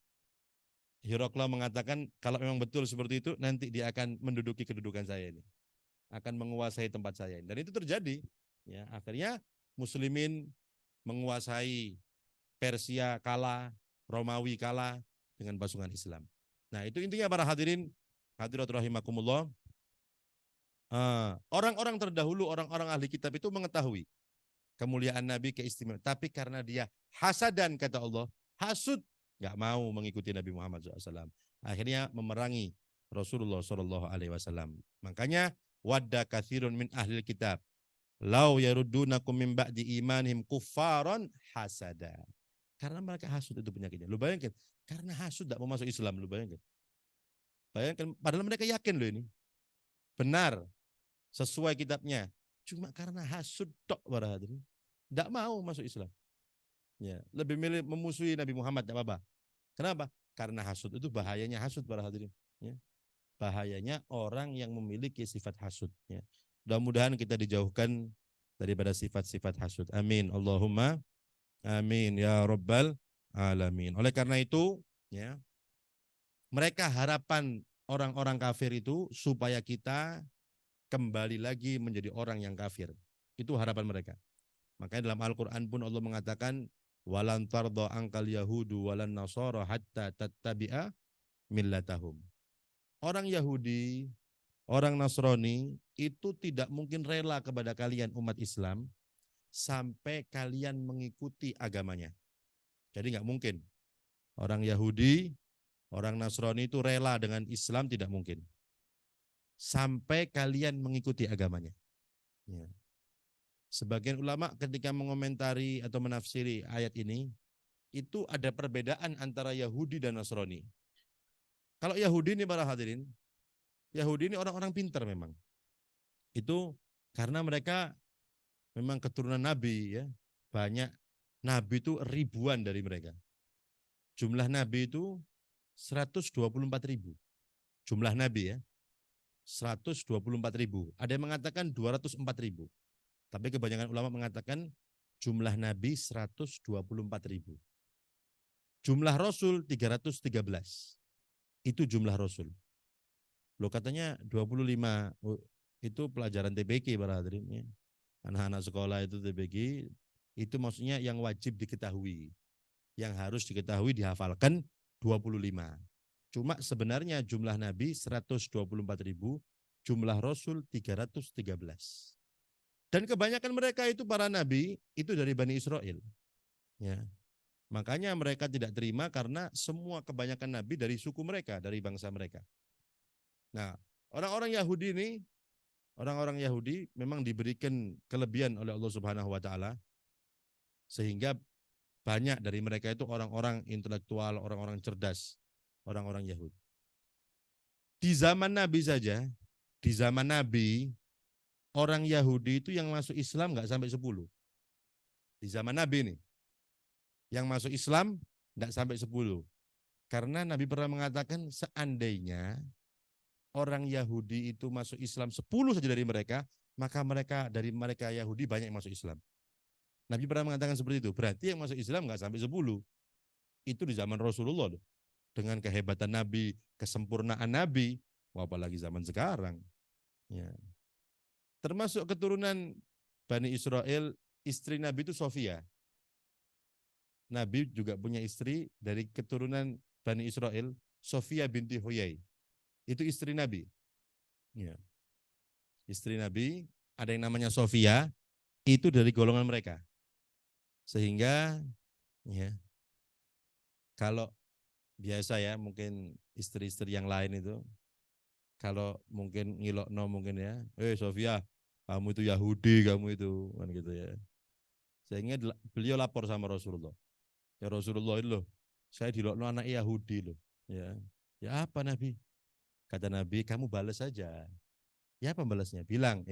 Hirokla mengatakan kalau memang betul seperti itu, nanti dia akan menduduki kedudukan saya ini. Akan menguasai tempat saya ini. Dan itu terjadi. Ya, akhirnya muslimin menguasai Persia kalah, Romawi kalah dengan pasukan Islam. Nah itu intinya para hadirin, hadirat rahimakumullah. Orang-orang terdahulu, orang-orang ahli kitab itu mengetahui kemuliaan Nabi, keistimewaan. Tapi karena dia hasadan kata Allah, hasud, nggak mau mengikuti Nabi Muhammad SAW. Akhirnya memerangi Rasulullah SAW. Makanya wadda katsirun min ahli kitab lau yaruddunakum min ba'di imanihim kuffaran hasada. Karena mereka hasud itu penyakitnya. Lu bayangkan, karena hasud tidak mau masuk Islam, lu bayangkan. Bayangkan, padahal mereka yakin loh ini. Benar, sesuai kitabnya. Cuma karena hasud tok para hadirin. Tidak mau masuk Islam. Ya, lebih milih memusuhi Nabi Muhammad, tidak apa-apa. Kenapa? Karena hasud itu bahayanya hasud para hadirin. Ya. Bahayanya orang yang memiliki sifat hasud. Ya. Mudah-mudahan kita dijauhkan daripada sifat-sifat hasud. Amin. Allahumma amin ya Rabbal alamin. Oleh karena itu, ya, mereka harapan orang-orang kafir itu supaya kita kembali lagi menjadi orang yang kafir. Itu harapan mereka. Makanya dalam Al-Quran pun Allah mengatakan walan tarda angkal yahudu walan nasara hatta tattabi'a millatahum. Orang Yahudi orang Nasrani itu tidak mungkin rela kepada kalian umat Islam sampai kalian mengikuti agamanya. Jadi nggak mungkin. Orang Yahudi, orang Nasrani itu rela dengan Islam tidak mungkin. Sampai kalian mengikuti agamanya. Ya. Sebagian ulama ketika mengomentari atau menafsiri ayat ini, itu ada perbedaan antara Yahudi dan Nasrani. Kalau Yahudi ini para hadirin, Yahudi ini orang-orang pintar memang. Itu karena mereka memang keturunan Nabi ya. Banyak Nabi itu ribuan dari mereka. Jumlah Nabi itu 124.000. Jumlah Nabi ya. 124.000. Ada yang mengatakan 204.000. Tapi kebanyakan ulama mengatakan jumlah Nabi 124.000. Jumlah Rasul 313. Itu jumlah Rasul. Loh katanya 25. Itu pelajaran TBK para hadirin. Ya. Anak-anak sekolah itu TBK. Itu maksudnya yang wajib diketahui. Yang harus diketahui dihafalkan 25. Cuma sebenarnya jumlah Nabi 124.000. Jumlah Rasul 313. Dan kebanyakan mereka itu para nabi itu dari Bani Israel. Ya. Makanya mereka tidak terima karena semua kebanyakan nabi dari suku mereka, dari bangsa mereka. Nah, orang-orang Yahudi ini, orang-orang Yahudi memang diberikan kelebihan oleh Allah Subhanahu wa taala sehingga banyak dari mereka itu orang-orang intelektual, orang-orang cerdas, orang-orang Yahudi. Di zaman Nabi saja, di zaman Nabi orang Yahudi itu yang masuk Islam nggak sampai 10. Di zaman Nabi nih. Yang masuk Islam nggak sampai 10. Karena Nabi pernah mengatakan seandainya orang Yahudi itu masuk Islam 10 saja dari mereka, maka dari mereka Yahudi banyak yang masuk Islam. Nabi pernah mengatakan seperti itu. Berarti yang masuk Islam nggak sampai 10. Itu di zaman Rasulullah. Dengan kehebatan Nabi, kesempurnaan Nabi, apalagi zaman sekarang. Ya. Termasuk keturunan Bani Israel, istri Nabi itu Sofia. Nabi juga punya istri dari keturunan Bani Israel, Sofia binti Huyai. Itu istri Nabi. Ya. Istri Nabi, ada yang namanya Sofia, itu dari golongan mereka. Sehingga, ya, kalau biasa ya, mungkin istri-istri yang lain itu, kalau mungkin ngilokno mungkin ya, Sofia, kamu itu Yahudi, kamu itu kan gitu ya. Sehingga beliau lapor sama Rasulullah. Ya Rasulullah itu loh, saya dilokno anak Yahudi loh. Ya, ya apa Nabi? Kata Nabi, kamu balas saja. Ya apa balasnya? Bilang,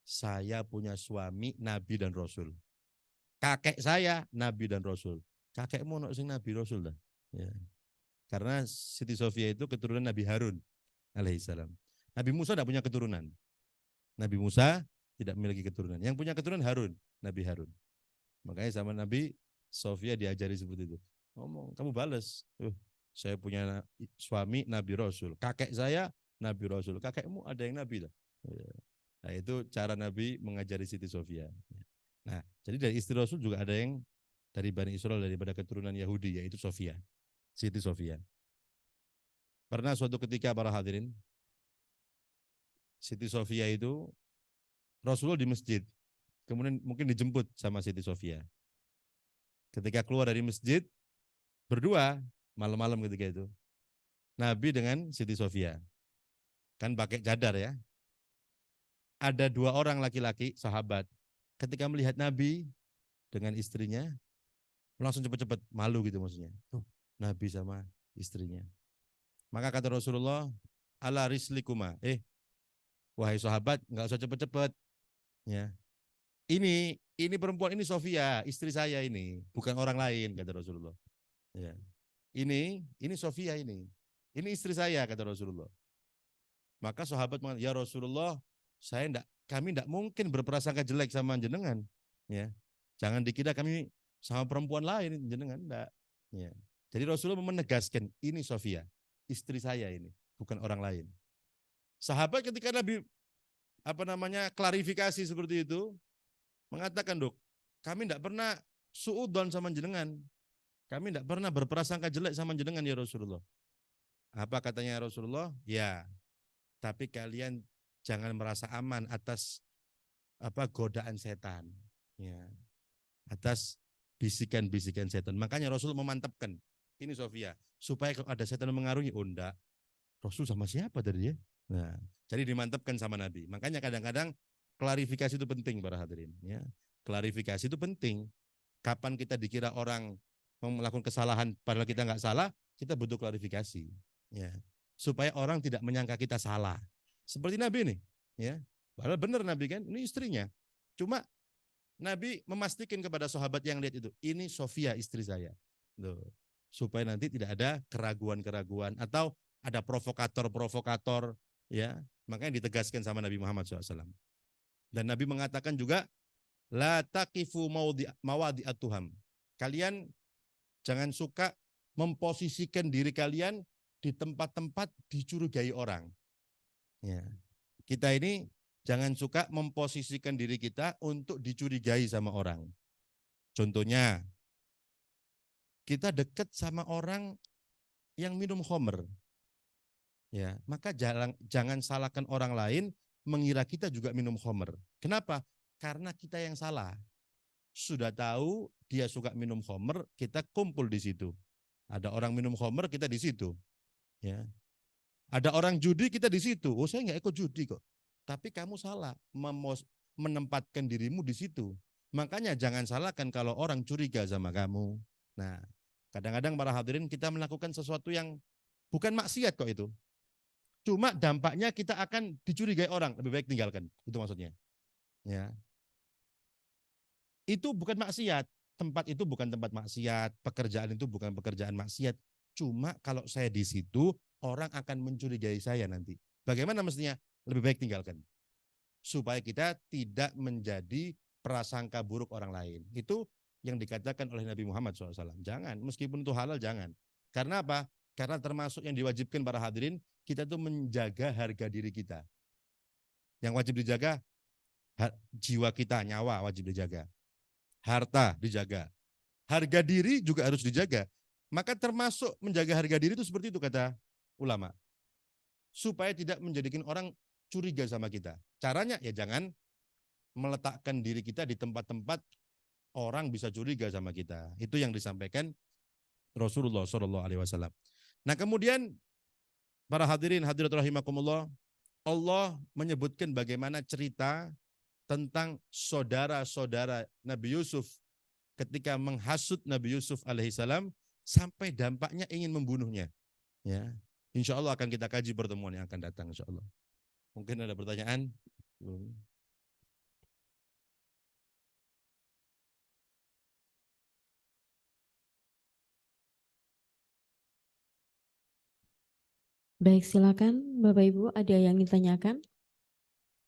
saya punya suami Nabi dan Rasul. Kakek saya Nabi dan Rasul. Kakekmu ono sing Nabi Rasul dah. Ya. Karena Siti Sofia itu keturunan Nabi Harun alaihissalam. Nabi Musa tidak punya keturunan. Nabi Musa tidak memiliki keturunan. Yang punya keturunan Harun, Nabi Harun. Makanya sama Nabi Sofia diajari seperti itu. Ngomong, kamu balas. Saya punya suami Nabi Rasul. Kakek saya Nabi Rasul. Kakekmu ada yang Nabi dah. Nah itu cara Nabi mengajari Siti Sofia. Nah jadi dari istri Rasul juga ada yang dari Bani Israel daripada keturunan Yahudi yaitu Sofia. Siti Sofia. Pernah suatu ketika para hadirin, Siti Sofia itu Rasulullah di masjid, kemudian mungkin dijemput sama Siti Sofia. Ketika keluar dari masjid, berdua malam-malam ketika itu, Nabi dengan Siti Sofia, kan pakai cadar ya. Ada 2 orang laki-laki sahabat, ketika melihat Nabi dengan istrinya, langsung cepat-cepat malu gitu maksudnya. Nabi sama istrinya. Maka kata Rasulullah, ala rislikuma, wahai sahabat, nggak usah cepat-cepat. Ya. Ini perempuan ini Sofia, istri saya ini, bukan orang lain kata Rasulullah. Ya. Ini Sofia ini istri saya kata Rasulullah. Maka sahabat mengatakan, ya Rasulullah, kami tidak mungkin berprasangka jelek sama jenengan. Ya. Jangan dikira kami sama perempuan lain jenengan enggak. Ya. Jadi Rasulullah menegaskan ini Sofia, istri saya ini, bukan orang lain. Sahabat ketika Nabi klarifikasi seperti itu, mengatakan, "Dok, kami tidak pernah suudzon sama jenengan. Kami tidak pernah berprasangka jelek sama jenengan ya Rasulullah." Apa katanya Rasulullah? Ya, tapi kalian jangan merasa aman atas godaan setan, ya, atas bisikan-bisikan setan. Makanya Rasul memantapkan ini Sofia, supaya kalau ada setan yang mengaruhi, oh enggak, Rasul sama siapa tadi ya? Nah, jadi dimantapkan sama Nabi. Makanya kadang-kadang klarifikasi itu penting para hadirin, ya. Klarifikasi itu penting. Kapan kita dikira orang melakukan kesalahan padahal kita nggak salah, kita butuh klarifikasi, ya. Supaya orang tidak menyangka kita salah. Seperti Nabi nih, ya. Padahal benar Nabi kan, ini istrinya. Cuma Nabi memastikan kepada sahabat yang lihat itu, ini Sofia istri saya. Loh, supaya nanti tidak ada keraguan-keraguan atau ada provokator-provokator, ya. Makanya ditegaskan sama Nabi Muhammad SAW. Dan Nabi mengatakan juga, la taqifu mawadi'at tuham. Kalian jangan suka memposisikan diri kalian di tempat-tempat dicurigai orang. Ya. Kita ini jangan suka memposisikan diri kita untuk dicurigai sama orang. Contohnya, kita dekat sama orang yang minum khamr. Ya, maka jangan salahkan orang lain mengira kita juga minum khamr. Kenapa? Karena kita yang salah. Sudah tahu dia suka minum khamr, kita kumpul di situ. Ada orang minum khamr, kita di situ. Ya. Ada orang judi, kita di situ. Oh, saya nggak ikut judi kok. Tapi kamu salah menempatkan dirimu di situ. Makanya jangan salahkan kalau orang curiga sama kamu. Nah, kadang-kadang para hadirin kita melakukan sesuatu yang bukan maksiat kok itu. Cuma dampaknya kita akan dicurigai orang, lebih baik tinggalkan. Itu maksudnya. Ya. Itu bukan maksiat. Tempat itu bukan tempat maksiat, pekerjaan itu bukan pekerjaan maksiat. Cuma kalau saya di situ, orang akan mencurigai saya nanti. Bagaimana mestinya? Lebih baik tinggalkan. Supaya kita tidak menjadi prasangka buruk orang lain. Itu yang dikatakan oleh Nabi Muhammad SAW. Jangan, meskipun itu halal, jangan. Karena apa? Karena termasuk yang diwajibkan para hadirin, kita tuh menjaga harga diri kita. Yang wajib dijaga, jiwa kita, nyawa wajib dijaga. Harta dijaga. Harga diri juga harus dijaga. Maka termasuk menjaga harga diri itu seperti itu kata ulama. Supaya tidak menjadikan orang curiga sama kita. Caranya ya jangan meletakkan diri kita di tempat-tempat orang bisa curiga sama kita. Itu yang disampaikan Rasulullah SAW. Nah kemudian para hadirin hadirat rahimakumullah, Allah menyebutkan bagaimana cerita tentang saudara-saudara Nabi Yusuf ketika menghasut Nabi Yusuf alaihissalam sampai dampaknya ingin membunuhnya. Ya, insya Allah akan kita kaji pertemuan yang akan datang. Insya Allah. Mungkin ada pertanyaan? Baik, silakan Bapak Ibu, ada yang ingin tanyakan?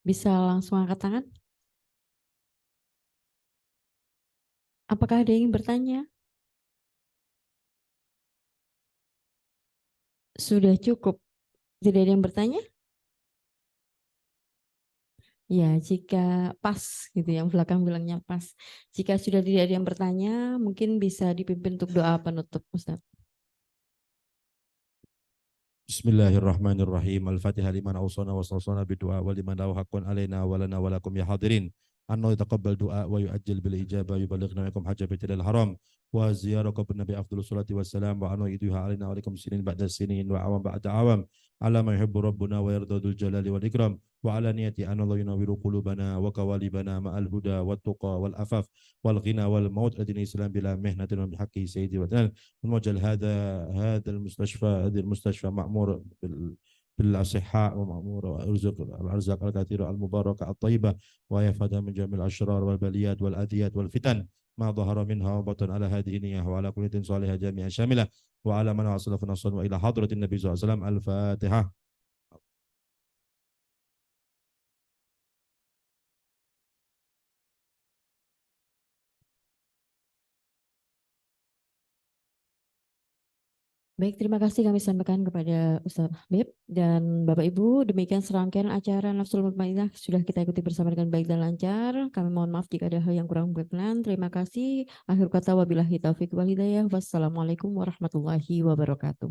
Bisa langsung angkat tangan. Apakah ada yang ingin bertanya? Sudah cukup. Tidak ada yang bertanya? Ya, jika pas gitu, yang belakang bilangnya pas. Jika sudah tidak ada yang bertanya, mungkin bisa dipimpin untuk doa penutup, Ustaz. Bismillahirrahmanirrahim. Al-Fatihah liman awsana wa salsana bidu'a wa liman lahu haqqun alaina wa lana wa lakum ya hadirin. Anna yataqabbal du'a wa yu'ajjil bil ijabah yuballighna minkum hajja baitil haram wa ziyarah qabr nabi afdhalus salati wassalam wa anna yuduha alaina wa alaikum sinin ba'da sinin wa awam ba'da awam ala ma yuhibbu rabbuna wa yardadul jalali wal ikram wa ala niyati anna Allah yunawiru qulubana wa kawalibana ma'al huda wat tuqa wal afaf wal ghina wal maut adina islam bila mihnatin wa bihaqqi sayyidi wa tanal ونوجل هذا المستشفى هذه المستشفى مأمور بالأصحاء ومأمور الأرزاق الكثيرة المباركة الطيبة ويفادها من جميع الأشرار والبليات والأذيات والفتن ما ظهر منها وبطن على هذه النية وعلى كل صالحة جامعة شاملة وعلى من وصل في نصر وإلى حضرة النبي صلى الله عليه وسلم. الفاتحة. Baik, terima kasih kami sampaikan kepada Ustaz Habib dan Bapak Ibu. Demikian serangkaian acara Nafsul Mutmainnah sudah kita ikuti bersama dengan baik dan lancar. Kami mohon maaf jika ada hal yang kurang berkenan. Terima kasih. Akhir kata wabillahi taufiq wal hidayah. Wassalamualaikum warahmatullahi wabarakatuh.